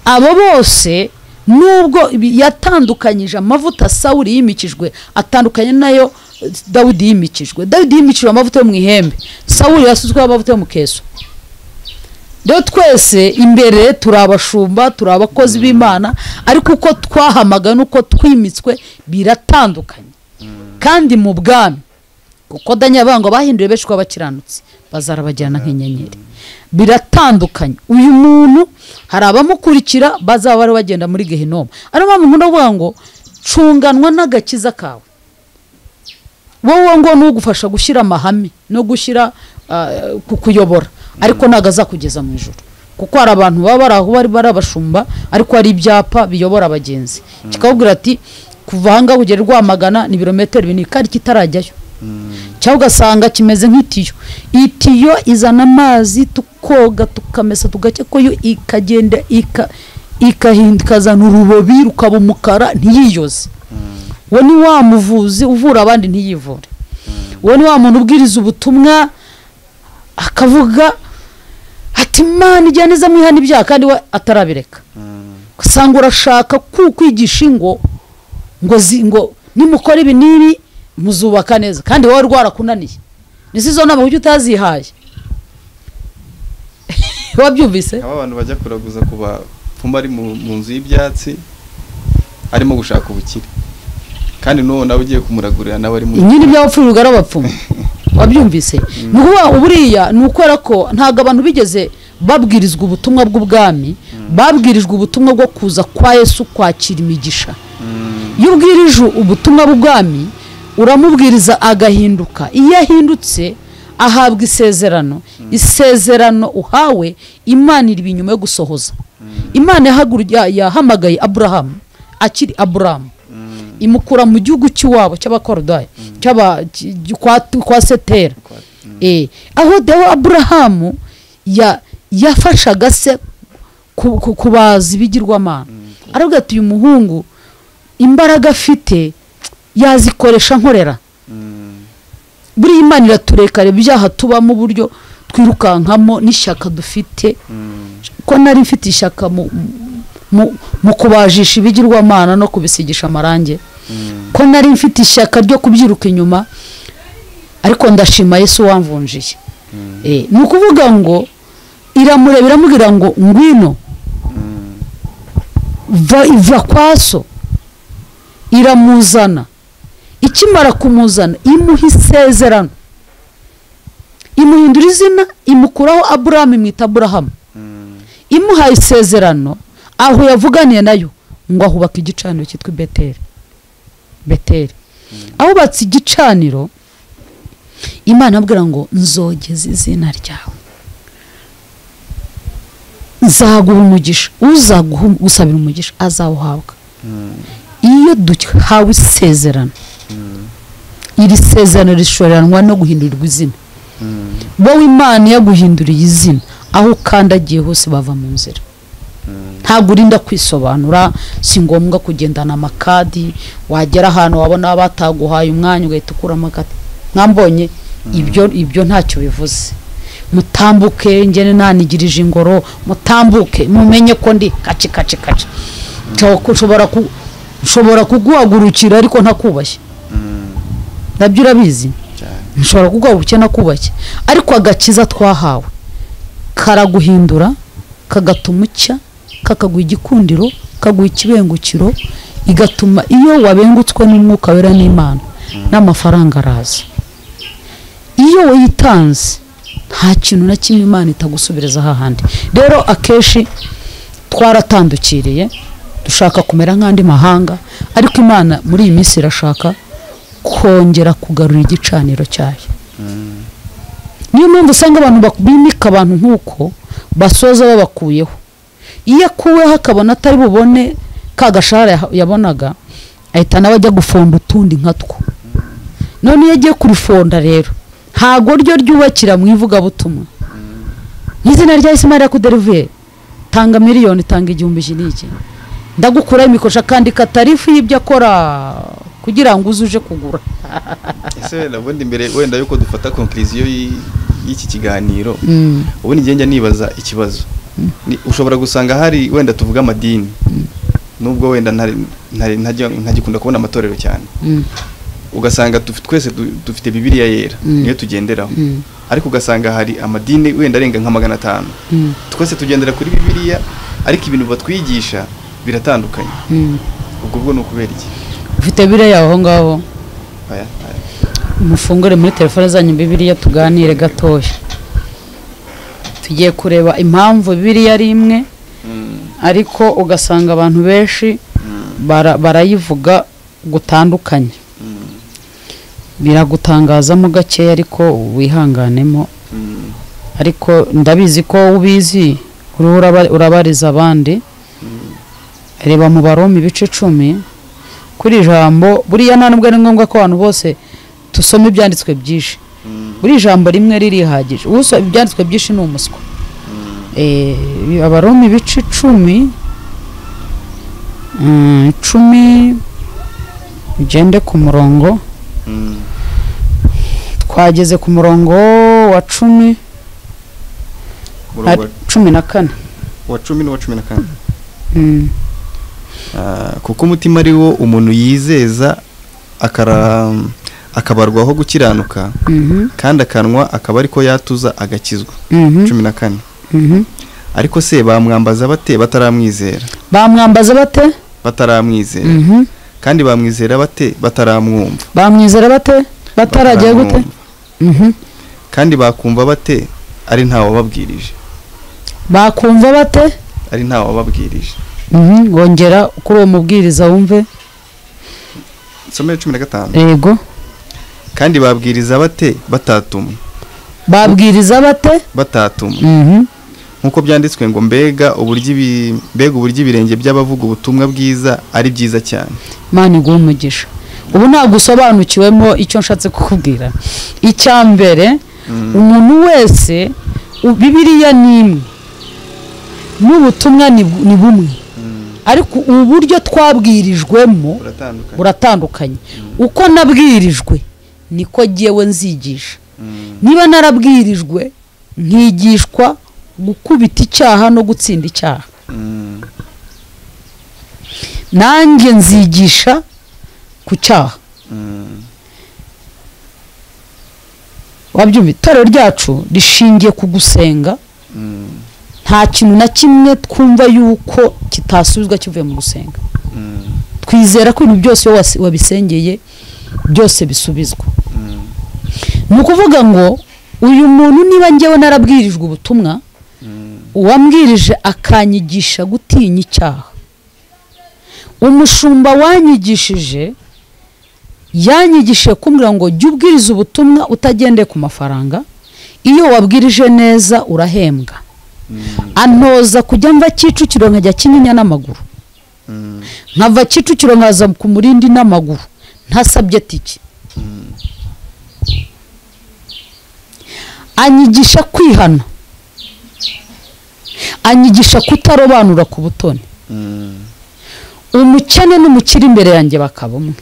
abo bose nubwo yatandukanyije amavuta Sawuli yimikijwe atandukanye nayo Dawidi yimikijwe amavuta yo mu ihembe Sawuli yasuzwe amavuta yo mu keso rero twese imbere turabashumba turabakozi b'Imana ariko uko twahamaga nuko twimitswe biratandukanye kandi mu bwami kuko danyabango bahinduye benshi kwa bakiranutse bazarabajyana nk'inyenyeri biratandukanye uyu muntu hari abamukurikira bazaba bari bagenda muri Gehinomu ari mpamvu nkunda kuvuga ngo cunganwa n'agakiza kawe wowe ngo nugufasha gushyira amahame no gushyira kukuyobora ariko naga azakugeza mu ijuru kuko hari abantu baba baraho bari barabashumba ariko hari ibyapa biyobora abagenzi kikabwira ati kuva hanga kugera Rwamagana ni birometero 2 kandi kitarajyayo cyangwa ugasanga kimeze nk'itiyo izana amazi tukoga tukamesa tugake ko yo ikagenda ikahindikazana urubobi rukaba umukara ntiyiyoze we ni wa muvuzi uvura abandi ntiyivure we ni wa muntu ubwiriza ubutumwa akavuga ati Imana ijya neza mwihana ibyaha kandi we atarabireka usanga urashaka kwigisha ngo nimukora ibi nibi muzubaka neza kandi wowe rwarakunaniye nisizo nabo ujye utazihaye wabyumvise aba abantu bajya kuraguza kuba pfuma ari mu nzu y'ibyatsi arimo gushaka ubukire kandi n'uwo nawe ugiye kumuragurira nawe ari mu nyine by'abapfurirwa arabapfuma wabyumvise nukuba uburiya nukora ko ntago abantu bigeze babwirizwa ubutumwa bw'ubwami babwirijwe ubutumwa bwo kuza kwa Yesu kwakira imigisha iyo ubwirije ubutumwa bw'ubwami uramubwiriza agahinduka iyo ahindutse ahabwa isezerano uhawe Imana iri binyuma yo gusohoza Imana yahamagaye Aburahamu akiri Aburahamu imukura mu gihugu cy'iwabo cy'abakorodaya kwa Setera aho deho Aburahamu yafashaga se kubaza ibigirwamana aravuga ati uyu muhungu imbaraga afite yazikoresha nkorera buri Imana iraturekare byaha tubamo buryo twirukankamo n'ishyaka dufite ko nari mfite ishyaka mu kubajisha ibigirwamana no kubisigisha amarange ko nari mfite ishyaka ryo kubyiruka inyuma ariko ndashima Yesu wamvunjiye ni ukuvuga ngo iramureba iramubwira ngo ngwino iva kwaso iramuzana ikimara kumuzana imuha isezerano imuhindura izina imukuraho Aburahamu imwita Aburahamu imuha isezerano aho yavuganiye nayo ngo ahubaka igicaniro cyitwa Beteli ahubatse igicaniro Imana abwira ngo nzogeze izina ryawe nzaguha umugisha uzagusabira umugisha azawuhabwa iyo duhawe isezerano iri sezerano rishoreranwa no guhindurirwa izina wowe Imana yaguhinduriye izina aho ukandagiye hose bava mu nzira ntabwo urinda kwisobanura si ngombwa kugendana amakadi wagera ahantu wabona bataguhaye umwanya ugahita ukura amakadi mwambonye ibyo ntacyo bivuze mutambuke ngene nanigirije ingoro mutambuke mumenye ko ndi kaci ushobora kuguhagurukira ariko ntakubashye nabyo urabizi nshobora kuguhagurukira nakubashye ariko agakiza twahawe karaguhindura kagatuma ucya kakaguha igikundiro kaguha ikibengukiro igatuma iyo wabengutswe n'umwuka wera n'Imana n'amafaranga araza iyo witanze nta kintu na kimwe Imana itagusubiriza hahandi rero akeshi twaratandukiriye dushaka kumera nk'andi mahanga ariko Imana muri iyi minsi irashaka kongera kugarura igicaniro cyayo niyo mpamvu usanga abantu bimika abantu nk'uko basoza babakuyeho iyo akuweho akabona atari bubone ka gashara yabonaga ahita nawe ajya gufonda utundi nkatwo none iyo agiye kurifonda rero ntago ryo ryubakira mu ivugabutumwa n'izina rya Yesu Maria kuderivere tanga miliyoni tanga 1,000 n'iki ndagukura imikosha kandi katarifu y'ibyo akora kugira ngo uzuje kugura ese nabundi mbere wenda yuko dufata conclusion y'iki kiganiro ubundi ngenge nibaza ikibazo ushobora gusanga hari wenda tuvuga amadini nubwo wenda ntajikunda kubona amatorero cyane ugasanga twese dufite Bibiliya yera niyo tugenderaho ariko ugasanga hari amadini wenda arenga nka 500 twese tugendera kuri Bibiliya ariko ibintu batwigisha biratandukanye ubwo no kubera iki ufite Bibiliya aho ngaho mufungure muri telefone zanyu Bibiliya tuganire gatoya tugiye kureba impamvu Bibiliya ari imwe ariko ugasanga abantu benshi barayivuga gutandukanye biragutangazamo gakeya ariko wihanganemo ariko ndabizi ko ubizi urabariza abandi reba mu Baroma ibice 10 kuri ijambo buriya nta nubwo ari ngombwa ko abantu bose tusome ibyanditswe byinshi buri ijambo rimwe ririhagije ubuso ibyanditswe byinshi ni umuswa Abaroma ibice 10 ugende ku murongo twageze ku murongo wa 10 14 wa 10 n'uwa 14 kuko umutima ari wo umuntu yizeza akabarwaho gukiranuka kandi akanwa akaba ariko yatuza agakizwa. 14. Ariko se bamwambaza bate bataramwizera? Bamwambaza bate bataramwizera. Kandi bamwizera bate bataramwumva? Bamwizera bate bataragiye gute? Kandi bakumva bate ari ntawe wababwirije? Bakumva bate ari ntawe wababwirije. Wongera kuri uwo mubwiriza wumve. Somera 15. Yego. Kandi babwiriza bate batatumwe? Babwiriza bate batatumwe. Nkuko byanditswe ngo mbega uburyo ibirenge by'abavuga ubutumwa bwiza ari byiza cyane. Mani gumugisha. Ubu nta gusobanukiwemo icyo nshatse kukubwira. Icyambere umuntu wese Bibiliya nimwe n'ubutumwa ni bumwe. Ariko uburyo twabwirijwemo buratandukanye. Uko nabwirijwe niko giyewe nzigisha. Niba narabwirijwe nkigishwa gukubita icyaha no gutsinda icyaha, nanjye nzigisha ku cyaha. Wabyumva, itorero ryacu rishingiye ku gusenga. Nta kintu na kimwe twumva yuko kitasubizwa kivuye mu gusenga. Twizera ko ibintu byose wabisengeye byose bisubizwa. Nukuvuga ngo uyu muntu niba ngewe narabwirijwe ubutumwa, uwambwirije akanyigisha gutinya icyaha, umushumba wanyigishije yanyigishije kumbwira ngo jya ubwiriza ubutumwa utagendeye ku mafaranga, iyo wabwirije neza urahembwa. Antoza kujya mva Kicukiro nkajya Kinyinya n'amaguru, nkava Kicukiro nkaza ku Murindi n'amaguru ntasabye tike. Anyigisha kwihana, anyigisha kutarobanura ku butoni. Umukene n'umukiri imbere yanjye bakaba umwe,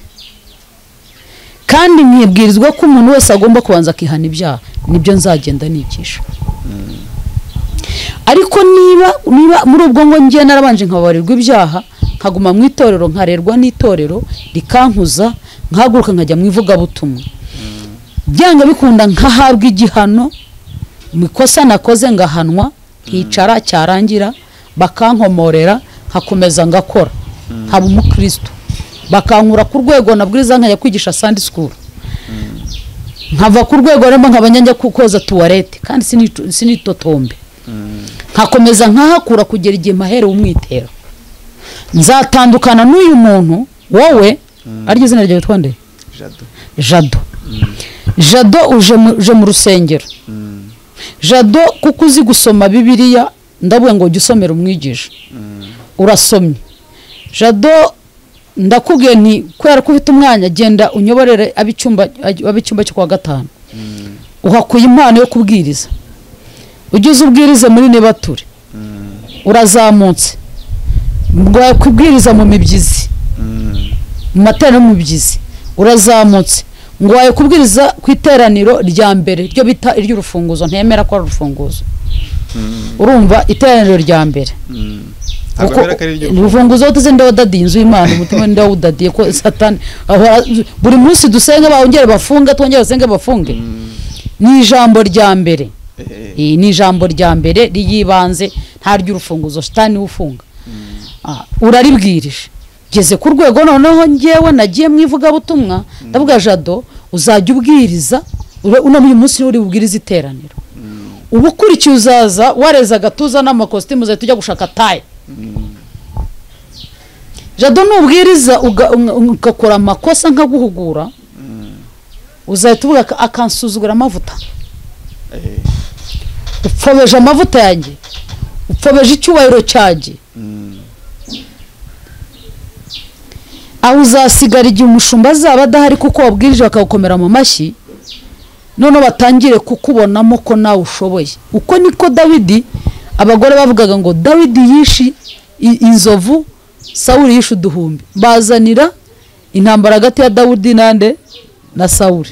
kandi nkibwirizwa ko umuntu wese agomba kubanza akihana ibyaha. Nibyo nzagenda nigisha. Ariko niba muri ubwo ngo ngiye narabanje nkababarirwa ibyaha, nkaguma mu itorero, nkarerwa n'itorero rikankuza, nkahaguruka nkajya mu ivugabutumwa, byanga bikunda nkahabwa igihano mu ikosa nakoze, ngahanwa, nkicara, cyarangira bakankomorera, nkakomeza ngakora, nkaba umukristo, bakankura ku rwego nabwiriza nkajya kwigisha Sunday school, nkava ku rwego rero nkabanyanja kukoza tuwarete, kandi sinitotombe, nkakomeza nkahakura kugera igihe mahere umwitero. Nzatandukana n'uyu muntu. Wowe ari izina ryawe twande? Jado. Jado uje mu rusengero. Jado kuko uzi gusoma Bibiliya, ndavuga ngo ujye umwigisha. Urasomye. Jado ndakubwiye nti kwera ko ufite umwanya, genda unyoborere abicyumba cyo kwa gatanu. Uhakuye impano yo kubwiriza. Ugize ubwirize muri Nebature. Urazamutse. Ngo kubwiriza mu mibyizi. Mu matera mu mibyizi. Urazamutse. Ngo waye kubwiriza ku iteraniro rya mbere ryo bita iry'urufunguzo, ntemera ko ari urufunguzo. Urumva iteraniro rya mbere. Urufunguzo utuzende wadadinze Imana, umutima nda udadiye ko Satani buri munsi dusenga bawongere bafunga, twongere basenge bafunge. Ni ijambo rya mbere. Ni ijambo rya mbere riyibanze, nta ry'urufunguzo Satani ufunga. Uraribwirije. Geze ku rwego noneho ngewe nagiye mwivuga butumwa, ndavuga Jado uzajya ubwiriza, uno uyu munsi uri bubwiriza iteraniro. Ubukurikiye uzaza wareza gatuza n'amakositimu zawe tujya gushaka taye. Jado nubwiriza ugakora amakosa nkaguhugura, uzahita uvuga akansuzugura amavuta. Upfobeje amavuta yanjye, upfobeje icyubahiro cyanjye. Aho uzasigara igihe umushumba azaba adahari kuko wabwirije bakagukomera mu mashyi, none batangire kukubonamo ko nawe ushoboye. Uko niko Dawidi, abagore bavugaga ngo Dawidi yishi inzovu, Sawuli yishe uduhumbi. Bazanira intambara hagati ya Dawidi nande na Sawuli.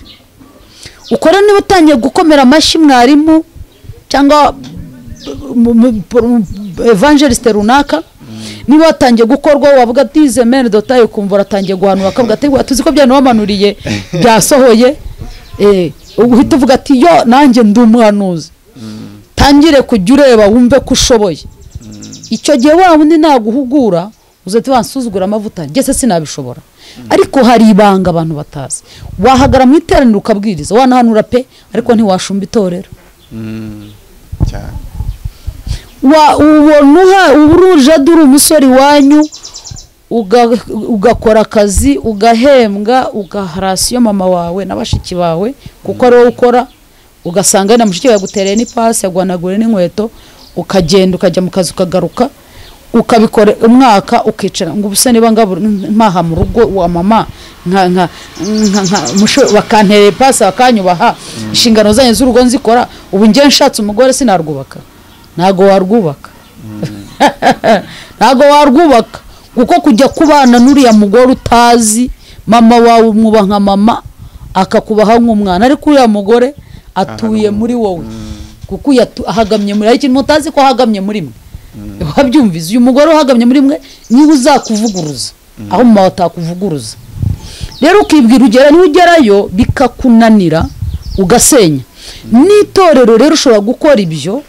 Ukora niba utangiye gukomera amashyi mwarimu cyangwa evangeliste runaka, niba watangiye gukorwa wavuga ati ize mene dotaye kumva uratangiye guhanura akavuga ati tuzi ko byane wamanuriye byasohoye uhita uvuga ati yo nanjye ndi umuhanuzi tangire kujya ureba wumve ko ushoboye icyo gihe wa wundi naguhugura uzati wansuzugura amavuta ngese sinabishobora ariko hari ibanga abantu batazi wahagara mu iteraniro ukabwiriza wanahanura pe ariko ntiwashumba itorero cyane ubona uruje duri umusore wanyu ugakora akazi ugahembwa ugaharasiyo mama wawe n'abashiki bawe kuko ari wowe ukora ugasanga na mushiki yagutereye n'ipasi yagwanagure n'inkweto ukagenda ukajya mu kazi ukagaruka ukabikora umwaka ukicara ngo ubuse niba mpaha mu rugo wa mama nka bakantereye ipasi bakanyubaha inshingano zanyu z'urugo nzikora ubu ngiye nshatse umugore sinarwubaka ntago warwubaka ntago warwubaka kuko kujya kubana n'uriya mugore utazi mama wawe umuba nka mama akakubaha nk'umwana ariko uriya mugore atuye muri wowe kuko ahagamye muri ikintu mutazi ko ahagamye muri mwe wabyumvize uyu mugore uhagamye muri mwe niwe uzakuvuguruza aho mama atakuvuguruza rero ukibwira ugera niwe ugerayo bikakunanira ugasenya n'itorero rero ushobora gukora ibyo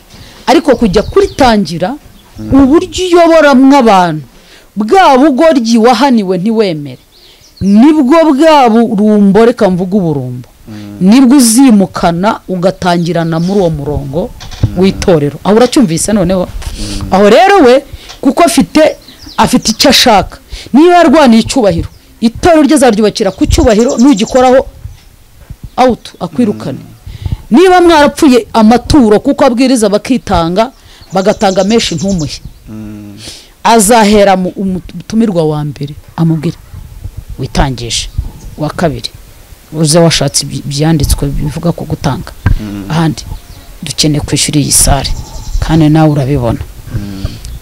ariko kujya kuritangira uburyo uyoboramwo abantu bwa bugoryi wahaniwe ntiwemere nibwo bwa burumbo reka mvuga uburumbo nibwo uzimukana ugatangirana muri uwo murongo w'itorero aho uracyumvise noneho aho rero we kuko afite icyo ashaka niba yarwaniye icyubahiro itorero rye zaryubakira ku cyubahiro nugikoraho out akwirukane niba mwarapfuye amaturo kuko abwiriza bakitanga bagatanga menshi ntumuhe azahera mu umutumirwa wa mbere amubwira witangisha wa kabiri uze washatse byanditswe bivuga ko gutanga ahandi dukeneye kwishyura iyi sare kandi nawe urabibona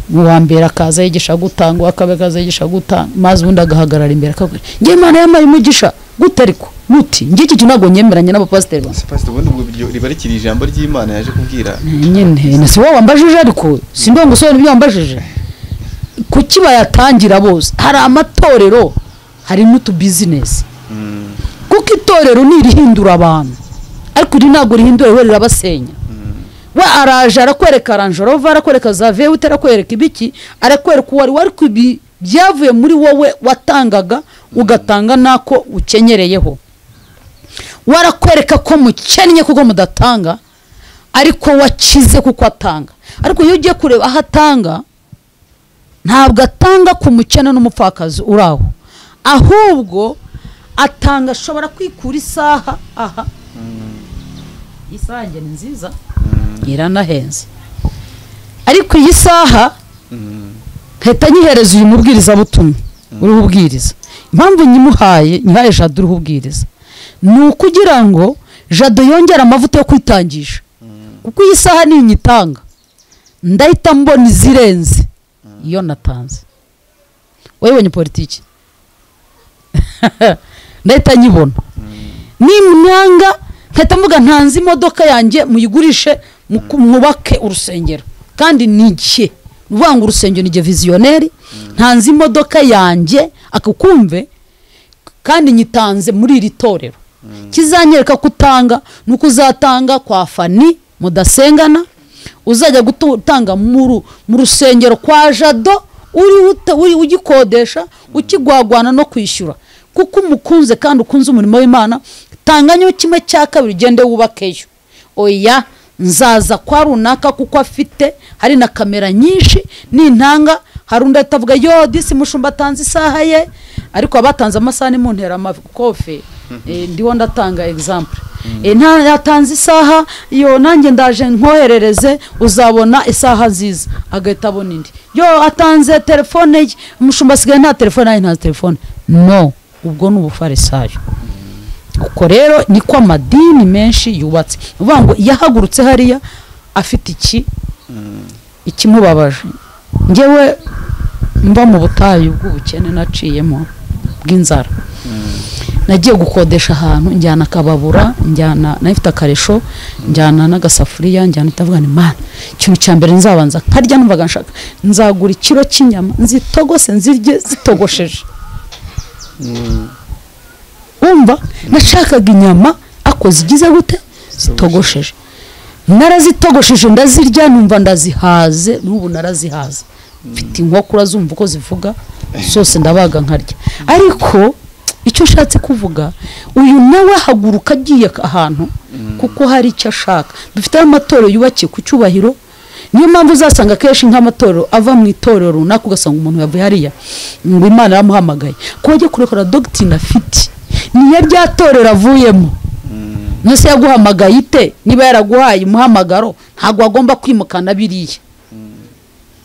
mu wa mbere akaza yigisha gutanga akaza yigisha gutanga maze ubundi agahagarara imbere akabwira ngiye Imana yamaye umugisha gute ariko muti ngiye iki ntago nyemeranye n'abapasiteri ba pastor ubundi ubwo ribarikira ijambo ry'Imana yaje kubwira nyine nasi wowe wambajije ariko sindongo so n'ibyo wambajije kuki bayatangira bose hari amatorero hari n'utu business kuko itorero nirihindura abantu ariko iri ntago rihindura we rirabasenya we araje arakwereka ranjorova arakwereka za vewe utarakwereka ibiki arakwereka wari kwibi byavuye muri wowe watangaga ugatanga nako ukenyereyeho warakwereka ko mukennye kuko mudatanga ariko wakize kuko atanga ariko iyo ugiye kureba aho atanga ntabwo atanga ku mukene n'umupfakazi uraho ahubwo atanga ashobora kwikura isaha aha isaha ni nziza iranahenze ariko iyi saha heta nyihereza uyu mubwiriza butumwa uri ubwiriza impamvu nyihaye Jado uri ubwiriza ni ukugira ngo Jado yongera amavuta yo kwitangisha kuko iyi saha ni inyitanga ndahita mbona izirenze iyo natanze wabonye politiki ndahita nyibona nimwanga nkahita mvuga ntanze imodoka yanjye muyigurishe mwubake urusengero kandi nike uvuga ngo urusengero ni visionnaire ntanze imodoka yanjye akakumve kandi nyitanze muri iri torero kizanyereka kutanga nuko uzatanga kwa Fani mudasengana uzajya gutanga mu rusengero kwa Jado uri ugikodesha ukigwagwana no kwishyura kuko umukunze kandi ukunze umurimo w'Imana tanganyo kimwe cya kabiri gende wubakeyo oya nzaza kwa runaka kuko afite hari na kamera nyinshi n'intanga harunda atavuga yo disi mushumba tanze isaha ye ariko abatanze amasaha ni mu ntera amakofe ndiho ndatanga example nta yatanze isaha yo nanjye ndaje nkoherereze uzabona isaha nziza agahita abona indi yo atanze telefone ye umushumba asigaye nta telefone nta telefone no ubwo n'ubufarisayo uko rero niko amadini menshi yubatse uvuga ngo yahagurutse hariya afite ikimubabaje ngewe mba mu butayu bw'ubukene naciyemo bw'inzara nagiye gukodesha ahantu njyana akababura njyana nafite akaresho njyana n'agasafuriya njyana itavuga ni mana ikintu cya mbere nzabanza nkarya numvaga nshaka nzagura ikiro cy'inyama nzitogose nzirye zitogosheje umva nashakaga inyama ako zigize gute zitogosheje narazitogosheje ndazirya numva ndazihaze n'ubu narazihaze mfite inkoko urazumva uko zivuga zose ndabaga nkarya ariko icyo nshatse kuvuga uyu nawe haguruka agiye ahantu kuko hari icyo ashaka dufite amatorero yubakiye ku cyubahiro niyo mpamvu uzasanga kenshi nk'amatorero ava mu itorero runaka ugasanga umuntu yavuye hariya ngo Imana yamuhamagaye ko ajya kurekora doctrine afite niyo ryatorero avuyemo nose yaguhamagaye ite niba yaraguhaye umuhamagaro ntabwo agomba kwimukana biriya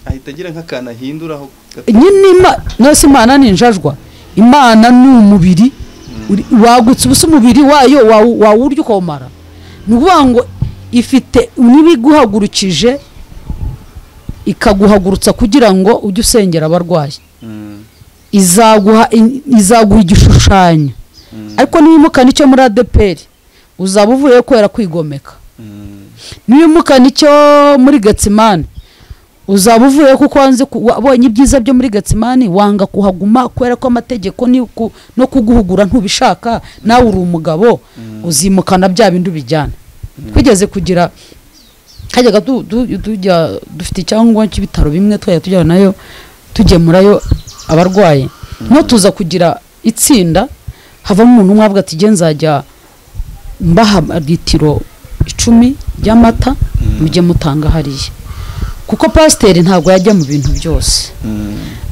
ahita agira nk'akana hinduraho nyine nose Imana ninjajwa Imana ni umubiri wagutse ubusa umubiri wayo wawurya ukawumara ni ukuvuga ngo ifite n'ibiguhagurukije ikaguhagurutsa kugira ngo ujye usengera abarwayi izaguha igishushanyo ariko niba icyo muri ADPR uzaba uvuye kwera kwigomeka niba icyo muri Getsimani uzaba uvuye kuko wanze wabonye ibyiza byo muri Getsimani wanga kuhaguma kwera ko amategeko no kuguhugura ntubishaka nawe uri umugabo uzimukana bya bindi bijyana kwigeze kugira kajyaga dufite icyangombwa cy'ibitaro bimwe tujya nayo tugemurayo abarwayi no tuza kugira itsinda havamo umuntu umwe avuga ati nzajya mbaha litiro 10 y'amata mujye mutanga hariya kuko pasiteri ntabwo yajya mu bintu byose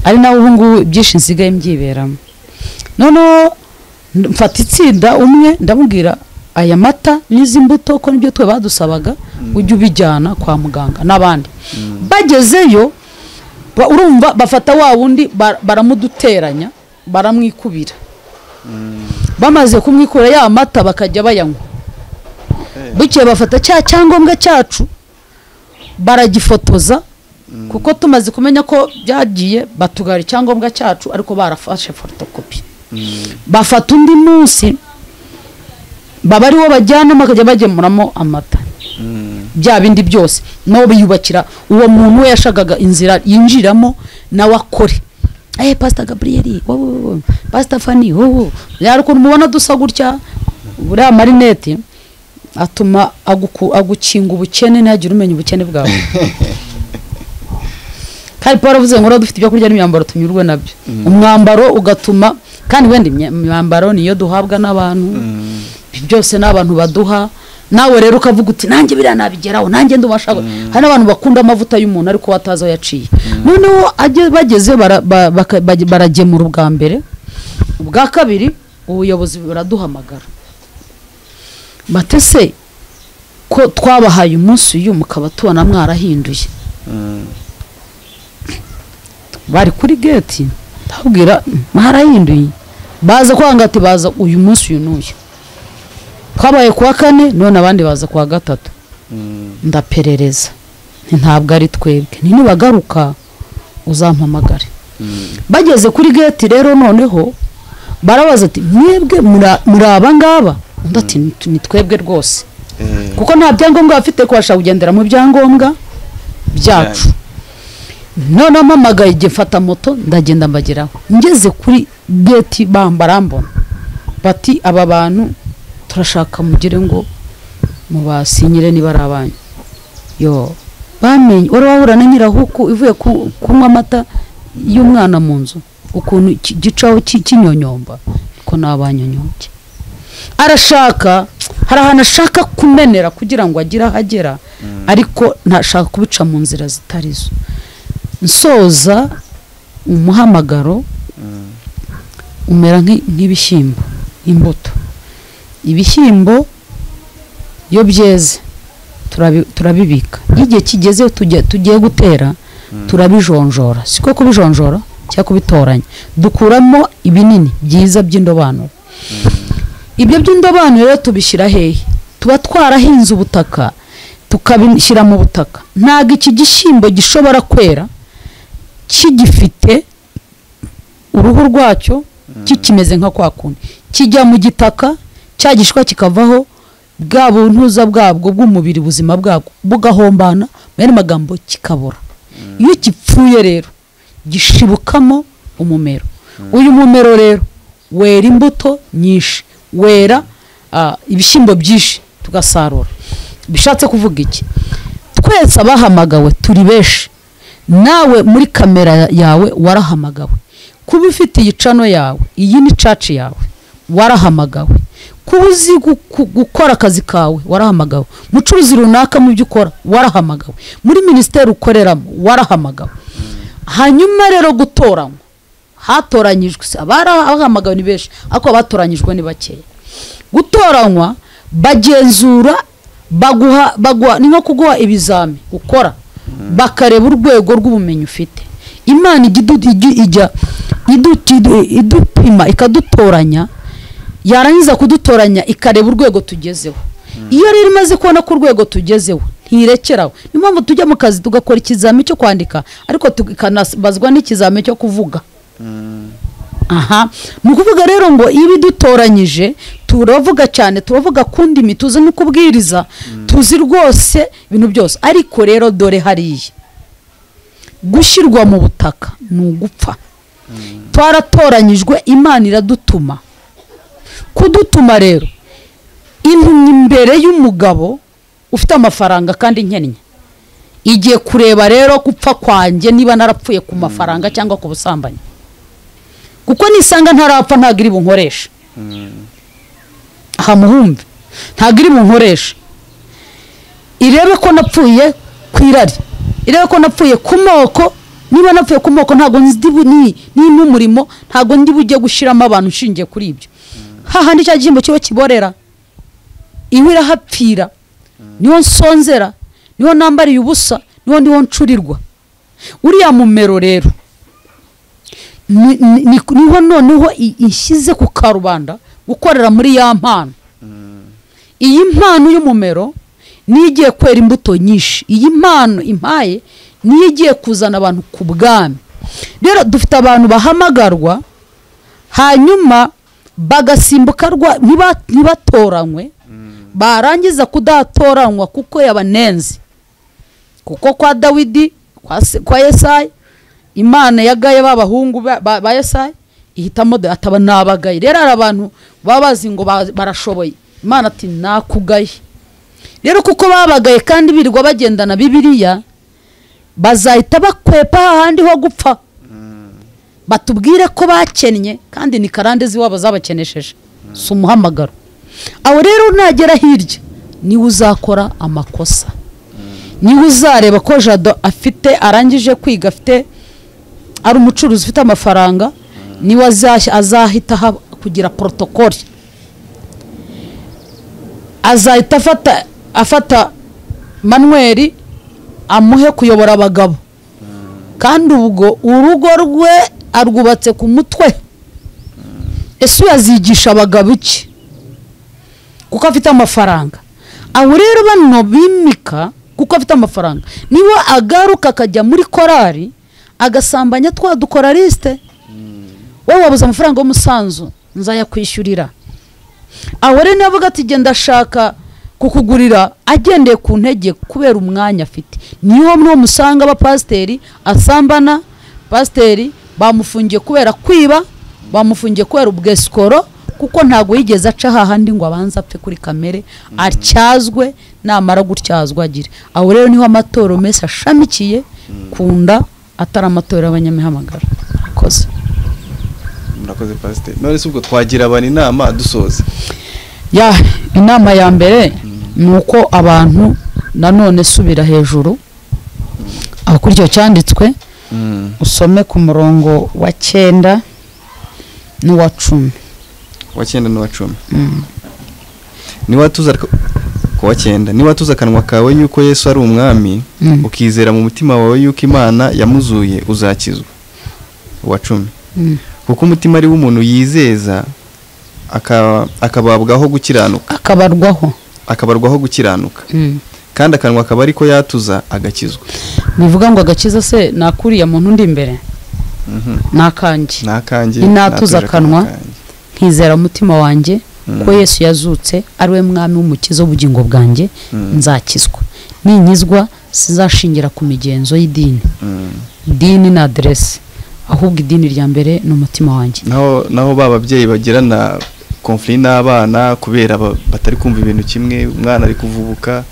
ari nawe ubu ngubu byinshi nsigaye mbyiberamo noneho mfata itsinda umwe ndamubwira aya mata n'izi mbuto ko nibyo twe badusabaga ujye ubijyana kwa muganga n'abandi bagezeyo urumva bafata wa wundi baramuduteranya baramwikubira bamaze kumwikura ya mata bakajya bayanywa buke bafata cyangombwa cyacu baragifotoza kuko tumaze kumenya ko byagiye batugara icyangombwa cyacu ariko barafashe photocopy bafata undi munsi baba ariwo bajyana bakajya bagemuramo amata bya bindi byose no biyubakira uwo muntu we yashagaga inzira yinjiramo nawe akore Pastor Gabriel Pastor Fanny yariko mubona dusa gutya buriya marinete atuma agukinga ubukene ntagira umenya ubukene bwawe kandi Paul avuze ngo dufite ibyo kurya n'imyambaro tunyurwe nabyo umwambaro ugatuma kandi wenda imyambaro niyo duhabwa n'abantu byose n'abantu baduha nawe rero ukavuga uti nanjye biriya nabigeraho nanjye ndumashaka hari abantu bakunda amavuta y'umuntu ariko watazo yaciye noneho bageze baragemura ubwa mbere ubwa kabiri ubuyobozi buraduhamagara batese ko twabahaye umunsi uyu mukaba tubona mwarahinduye bari kuri gate ndabwira mwarahinduye baza kwanga ati baza uyu munsi uyu n'uyu twabaye kuwa 4 none abandi baza kuwa 3 ndaperereza ntabwo ari twebwe nibagaruka uzampamagare bageze kuri gate rero noneho barabaza ati mwebwe muri abangaba ndati ni twebwe rwose kuko nta byangombwa bafite ko bashaka kugendera mu byangombwa byacu none amamagaye igifata moto ndagenda mbageraho ngeze kuri gate bambarambona bati aba bantu turashaka mugire ngo mubasinyire niba ari abanyu yo bamenye urabahura na nyirahuku ivuye kunywa amata y'umwana mu nzu ukuntu gicaho kinyonyomba ko nabanyonyombe arashaka hari ahantu ashaka kumenera kugira ngo agire ahagera ariko ntashaka kubica mu nzira zitarizo nsoza umuhamagaro umera nk'ibishyimbo imbuto ibishyimbo iyo byeze turabibika igihe kigeze tugiye gutera turabijonjora siko kubijonjora cyangwa kubitoranya dukuramo ibinini byiza by'indobanuro ibyo by'indobanuro rero tubishyira hehe tuba twarahinze ubutaka tukabishyira mu butaka ntago iki gishyimbo gishobora kwera kigifite uruhu rwacyo kikimeze nka kwa kundi kijya mu gitaka cyagishwa kikavaho bwa buntuza bwabwo bw'umubiri buzima bwabwo bugahombana mu magambo kikabora iyo kipfuye rero gishibukamo umumero uyu mumero rero wera imbuto nyinshi wera ibishyimbo byinshi tugasarura bishatse kuvuga iki twese abahamagawe turi benshi nawe muri kamera yawe warahamagawe kuba ufite iyicano yawe iyi ni caci yawe warahamagawe kuba uzi gukora akazi kawe warahamagawe mucuruzi runaka mu byo ukora warahamagawe muri ministeri ukoreramo warahamagawe hanyuma rero gutoranywa hatoranyijwe abahamagawe ni benshi ariko abatoranyijwe ni bakeya gutoranywa bagenzura baguha ni nko kuguha ibizami ukora bakareba urwego rw'ubumenyi ufite imana ijya idupima ikadutoranya yarangiza kudutoranya ikareba urwego tugezeho iyo rero imaze kubona ko urwego tugezeho ntirekeraho niyo mpamvu tujya mu kazi tugakora ikizami cyo kwandika ariko tukanabazwa n'ikizami cyo kuvuga ni ukuvuga rero ngo ibi dutoranyije turavuga cyane turavuga ku ndimi tuzi no kubwiriza tuzi rwose ibintu byose ariko rero dore hariya gushyirwa mu butaka ni ugupfa twaratoranyijwe imana iradutuma kudutuma rero imbere y'umugabo ufite amafaranga kandi nkennye igiye kureba rero gupfa kwanjye niba narapfuye ku mafaranga cyangwa ku busambanyi kuko nisanga ntarapfa ntabwo iri bunkoresha aha muhumve ntabwo iri bunkoresha irebe ko napfuye ku irari irebe ko napfuye ku moko niba napfuye ku moko ntabwo ni n'umurimo ntabwo ndi bujye gushyiramo abantu nshingiye kuri ibyo hahandi cya gihembo kiba kiborera iwe irahapfira niho nsonzera niho nambariye ubusa niho ncurirwa uriya mumero rero niho noneho ishyize ku karubanda gukorera muri ya mpano iyi mpano y'umumero niyo igiye kwera imbuto nyinshi iyi mpano impaye niyo igiye kuzana abantu ku bwami rero dufite abantu bahamagarwa hanyuma bagasimbuka ntibatoranywe barangiza kudatoranywa kuko yabanenze kuko kwa Dawidi kwa Yesayi imana yagaye babahungu ba Yesayi ihitamo ataba nabagaye rero ari abantu babazi ngo barashoboye imana ati nakugaye rero kuko babagaye kandi birirwa bagendana Bibiliya bazahita bakwepa hahandi ho gupfa batubwire ko bakennye kandi ni karande ziwabo zabakenesheje si umuhamagaro aho rero nagera hirya niwe uzakora amakosa niwe uzareba ko Jado afite arangije kwiga afite ari umucuruzi ufite amafaranga niwe azahita kugira protokoli azahita afata Manuel amuhe kuyobora abagabo kandi ubwo urugo rwe arwubatse ku mutwe ese yazigisha abagabo iki kuko afite amafaranga aho rero bano bimika kuko afite amafaranga niwe agaruka akajya muri korari agasambanya twadukora liste wowe wabuze amafaranga y'umusanzu nzayakwishyurira aho rero navuga ati genda ndashaka kukugurira agendeye ku ntege kubera umwanya afite niho mwo musanga abapasiteri asambana pasiteri bamufungiye kubera kwiba bamufungiye kubera ubwesikoro kuko ntago yigeze aca hahandi ngo abanza apfe kuri kamere acyazwe namara gutyazwa agire aho rero niho amatoro mese ashamikiye kunda atari amatora y'abanyamihamagara akoze murakoze pasiteri none se ubwo twagira abantu inama dusoza inama ya mbere ni uko abantu nanone subira hejuru aho kuri icyo cyanditswe usome ku murongo wa 9 n'uwa 10 wa 9 n'uwa 10 niwatuza kuwa 9 niwatuza kanwa kawe yuko Yesu ari umwami ukizera mu mutima wawe yuko Imana yamuzuye uzakizwa wa 10 kuko umutima ari w'umuntu yizeza akababwaho gukiranuka akabarwaho gukiranuka kandi akanwa akaba ariko yatuza agakizwa bivuga ngo agakiza se nakuriya muntu ndi imbere nakanjye inatuza akanwa nkizera umutima wanjye ko Yesu yazutse ari we mwami w'umukiza w'ubugingo bwanjye nzakizwa ninyizwa sizashingira ku migenzo y'idini idini na adresse ahubwo idini rya mbere n'umutima wanjye naho bababyeyi bagirana conflit n'abana kubera batari kumva ibintu kimwe umwana ari kuvubuka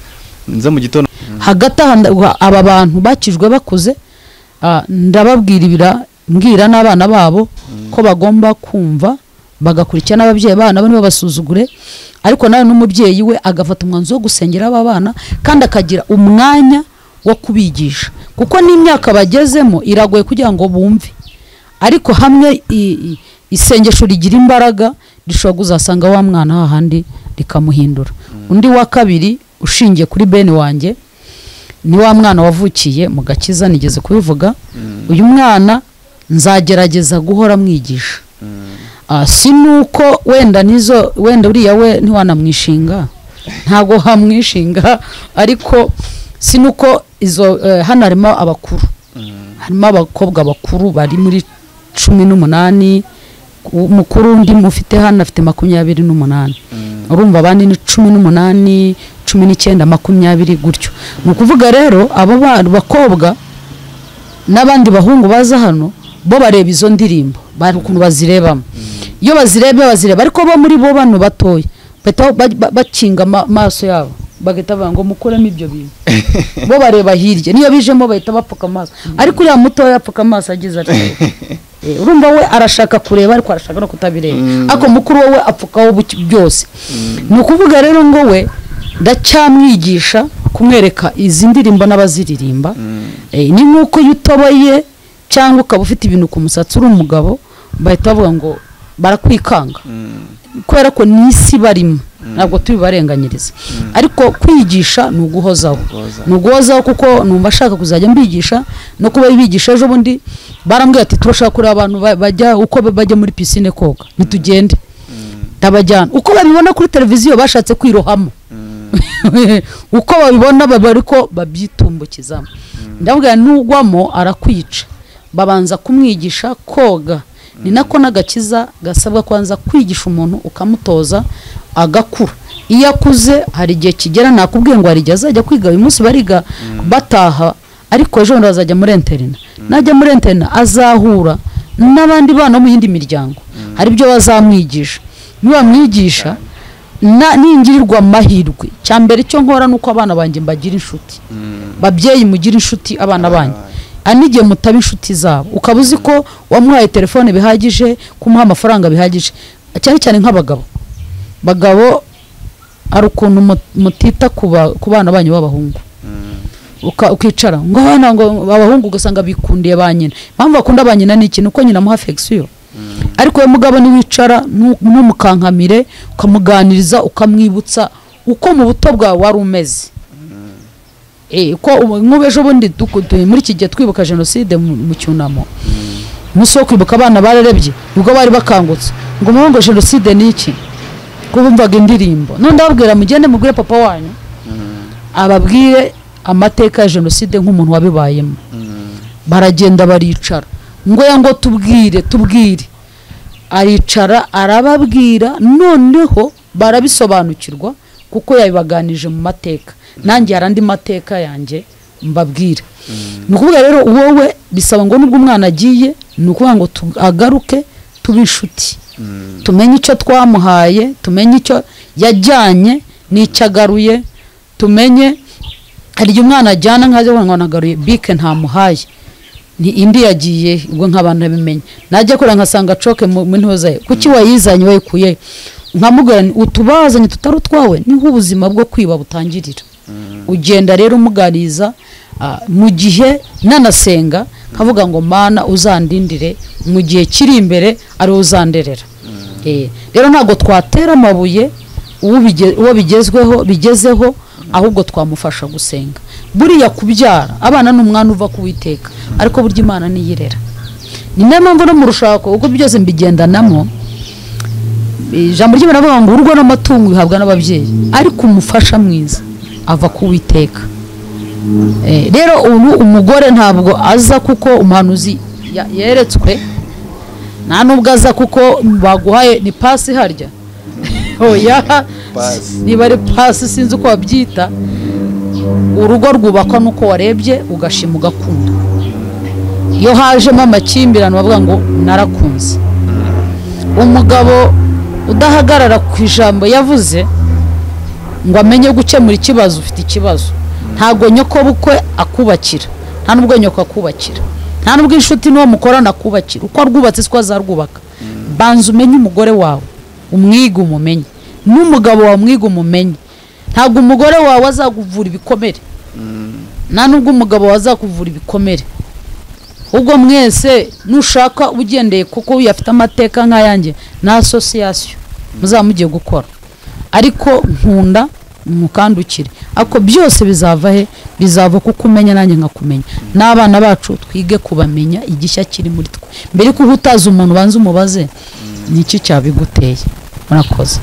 nza mu gitondo hagati aba bantu bakijwe bakuze ndababwira mbwira n'abana babo ko bagomba kumva bagakurikirana ababyeyi bana bane babasuzugure ariko nawe n'umubyeyi we agafata umwanzuro wo gusengera aba bana kandi akagira umwanya wo kubigisha kuko n'imyaka bagezemo iragoye kugira ngo bumve ariko hamwe isengesho rigira imbaraga rishobora kuzasanga wa mwana hahandi rikamuhindura undi wa kabiri ushingiye kuri bene wanjye ni wa mwana wavukiye mu Gakiza nigeze kubivuga uyu mwana nzagerageza guhora mwigisha si nuko wenda uriya we ntiwanamwishinga ntago hamwishinga ariko si nuko izo hano harimo abakuru harimo abakobwa bakuru bari muri 18 umukuru undi mufite hano afite 28 urumva abandi ni 18 19 20 gutyo ni ukuvuga rero abo bakobwa n'abandi bahungu baza hano bo bareba izo ndirimbo bari ukuntu bazirebamo iyo bazireba ariko bo muri bo bano batoya bakinga amaso yabo bagahita bavuga ngo mukuremo ibyo bintu bo bareba hirya niyo bijemo bahita bapfuka amaso ariko uriya mutoya apfuka amaso agize ati urumva we arashaka kureba ariko arashaka no kutabireba ako mukuru we apfukaho byose ni ukuvuga rero ngo we ndacyamwigisha kumwereka izi ndirimbo n'abaziririmba ni nk'uko yutoboye cyangwa ukaba ufite ibintu ku musatsi uri umugabo bahita bavuga ngo barakwikanga kubera ko n'isi barimo ntabwo tubibarenganyiriza ariko kwigisha ni uguhozaho kuko numva ashaka kuzajya mbigisha no kuba bigisha ejo bundi barambwira ati turashaka kureba abantu bajya uko bajya muri piscine koga nitugende tabajyana uko babibona kuri televiziyo bashatse kwirohamo uko babibona ariko babyitumbukizamo ndabwira nugwamo arakwica babanza kumwigisha koga ni nako n'Agakiza gasabwa kwanza kwigisha umuntu ukamutoza agakura iyo akuze hari igihe kigera nakubwiye ngo hari igihe azajya kwiga uyu munsi bariga bataha ariko ejo bazajya muri interina najya muri interina azahura n'abandi bana mu yindi miryango hari ibyo bazamwigisha niba ningirirwa amahirwe cyambere cyo nkora nuko abana banjye mbagira inshuti babyeyi mugira inshuti abana banyu anigiye mutaba inshuti zabo ukabuzi ko wamuhaye telefone bihagije kumuha amafaranga bihagije cyane cyane nk'abagabo ari ukuntu mutita ku bana banyu b'abahungu ukicara ngo abana ngo abahungu ugasanga bikundiye ba nyina mpamvu bakunda ba nyina ni ikintu uko nyina muha affection ariko uwo mugabo ni wicara n'umukankamire ukamuganiriza ukamwibutsa uko mu buto bwawe wari umeze ko nk'ubejo bundi muri iki gihe twibuka jenoside mu cyunamo umunsi wo kwibuka abana bararebye ubwo bari bakangutse ngo muhungu jenoside ni iki kubumvaga indirimbo none ndababwira mugende mugure papa wanyu ababwiye amateka ya jenoside nk'umuntu wabibayemo baragenda baricara ngo tubwire aricara arababwira noneho barabisobanukirwa kuko yabibaganije mu mateka nanjye harandi mateka yanjye mbabwira ni ukuvuga rero wowe bisaba ngo nubwo umwana agiye ni ukuvuga ngo agaruke tube inshuti tumenye icyo twamuhaye tumenye icyo yajyanye n'icyo agaruye tumenye hari igihe umwana ajyana nk'aje ngo nagaruye bike ntamuhaye ni indi yagiye ubwo nk'abantu babimenye najya kora nkasanga coke mu ntoza kuki wayizanye wayikuye nkamugura utubazanye tutari utwawe niho ubuzima bwo kwiba butangirira ugenda rero umuganiza mu gihe nanasenga nkavuga ngo mana uzandindire mu gihe kiri imbere ari uzanderera rero ntago twatera amabuye uwo bigezeho ahubwo twamufasha gusenga buriya kubyara abana n'umwana uva kuwiteka ariko burya Imana niyirera ni nayo mpamvu no mu rushako uko byose mbigendanamo ijambo ry'Imana rivuga ngo urugo n'amatungo bihabwa n'ababyeyi ariko umufasha mwiza ava kuwiteka rero ubu umugore ntabwo aza kuko umuhanuzi yeretswe nta nubwo aza kuko baguhaye ni pasi harya oya niba ari pasi sinzi uko babyita urugo rwubakwa nuko warebye ugashima ugakunda iyo hajemo amakimbirane bavuga ngo narakunze umugabo udahagarara ku ijambo yavuze ngo amenye gukemura ikibazo ufite ikibazo ntabwo nyoko bukwe akubakira nta nubwo nyoko akubakira nta nubwo inshuti n'uwo mukorana akubakira uko rwubatse siko azarwubaka banza umenye umugore wawe umwiga umumenye n'umugabo wawe umwiga umumenye ntabwo umugore wawe azakuvura ibikomere nta nubwo umugabo wawe azakuvura ibikomere ubwo mwese nushaka ugendeye kuko uyafite amateka nk'ayanjye na association muzamugiye gukora ariko nkunda mukandukire ako byose bizava he bizava kuko umenya nanjye nkakumenya n'abana bacu twige kubamenya igishya kiri muri twe mbere ko utaza umuntu banza umubaze niki cyabiguteye murakoze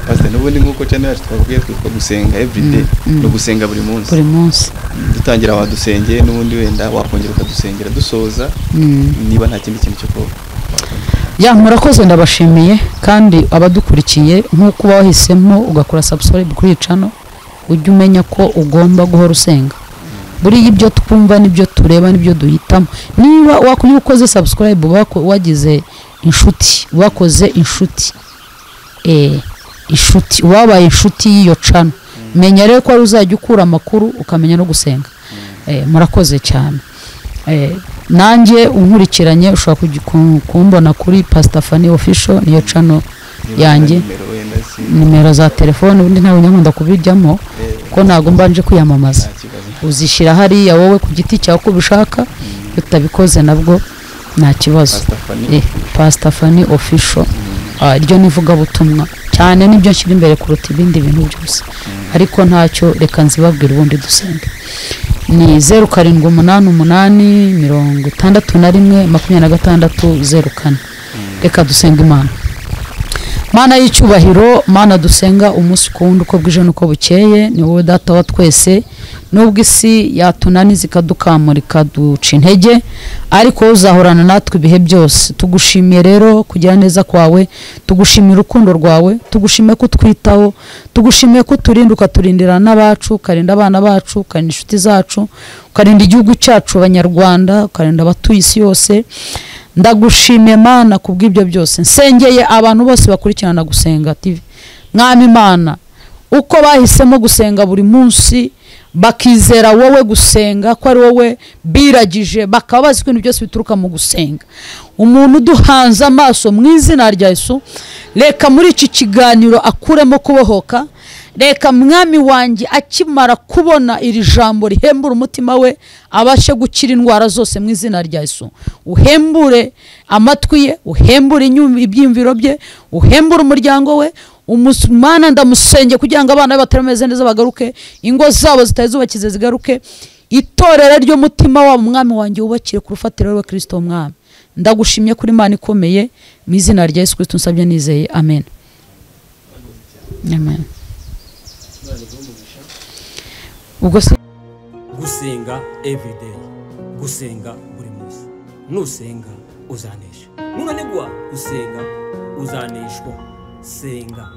Pastor nubundi nkuko cyane yacu twabwiye twitwa gusenga everyday no gusenga buri munsi dutangira wadusengeye nubundi wenda wakongera ukadusengera dusoza niba nta kindi kintu cyo ko ya murakoze ndabashimiye kandi abadukurikiye nkuko wahisemo ugakora subscribe kuri channel ujye umenya ko ugomba guhora usenga buri ibyo twumva nibyo tureba nibyo duhitamo niba wakuye ukoze subscribe wagize inshuti wakoze inshuti inshuti wabaye inshuti y'iyo channel menya rero ko ari uzajya ukura amakuru ukamenya no gusenga murakoze cyane nanjye unkurikiranye ushobora kumbona kuri Pastor Fanny official niyo channel yanjye nimero za telefone ubundi ntawe nyakunda kubijyamo ko ntago mbanje kwiyamamaza uzishira hariya wowe ku giti cyawe ko bishaka utabikoze nabwo nta kibazo Pastor Fanny official iryo nivuga butumwa cyane nibyo nshyira imbere kuruta ibindi bintu byose ariko ntacyo reka nzibabwira ubundi dusenge ni 0788612604 reka dusenga Imana Mana y'icyubahiro Mana dusenga umunsi ku wundi uko bwije nuko bukeye ni wowe data wa twese nubwo isi yatunaniza ikadukamurika duca intege ariko uzahorana natwe ibihe byose tugushimiye rero kugira neza kwawe tugushimiye urukundo rwawe tugushimiye ko twitaho tugushimiye ko turinda ukaturindira n'abacu ukarinda abana bacu ukarinda inshuti zacu ukarinda igihugu cyacu abanyarwanda ukarinda abatuye isi yose ndagushimiye Mana kubw'ibyo byose nsengeye abantu bose bakurikirana gusenga TV mwami Mana uko bahisemo gusenga buri munsi bakizera wowe gusenga ko ari wowe biragije bakabaza ibintu byose bituruka mu gusenga umuntu duhanze amaso mu izina rya Yesu reka muri iki kiganiro akuremo kubohoka reka mwami wanjye akimara kubona iri jambo rihembura umutima we abashe gukira indwara zose mu izina rya Yesu uhembure amatwi ye uhembure ibyimviro bye uhembure umuryango we umusumana ndamusenge kugira ngo abana bataremeze neza bagaruke ingo zabo zitazubakize zigaruke itorero ryo mutima wa mwami wanjye ubakire ku rufatiro rwa Kristo mwami ndagushimye kuri Imana ikomeye mu izina rya Yesu Kristo nsabye nizeye amen amen gusenga everyday gusenga buri munsi nusenga uzanesha nunanigwa gusenga uzaneshwa senga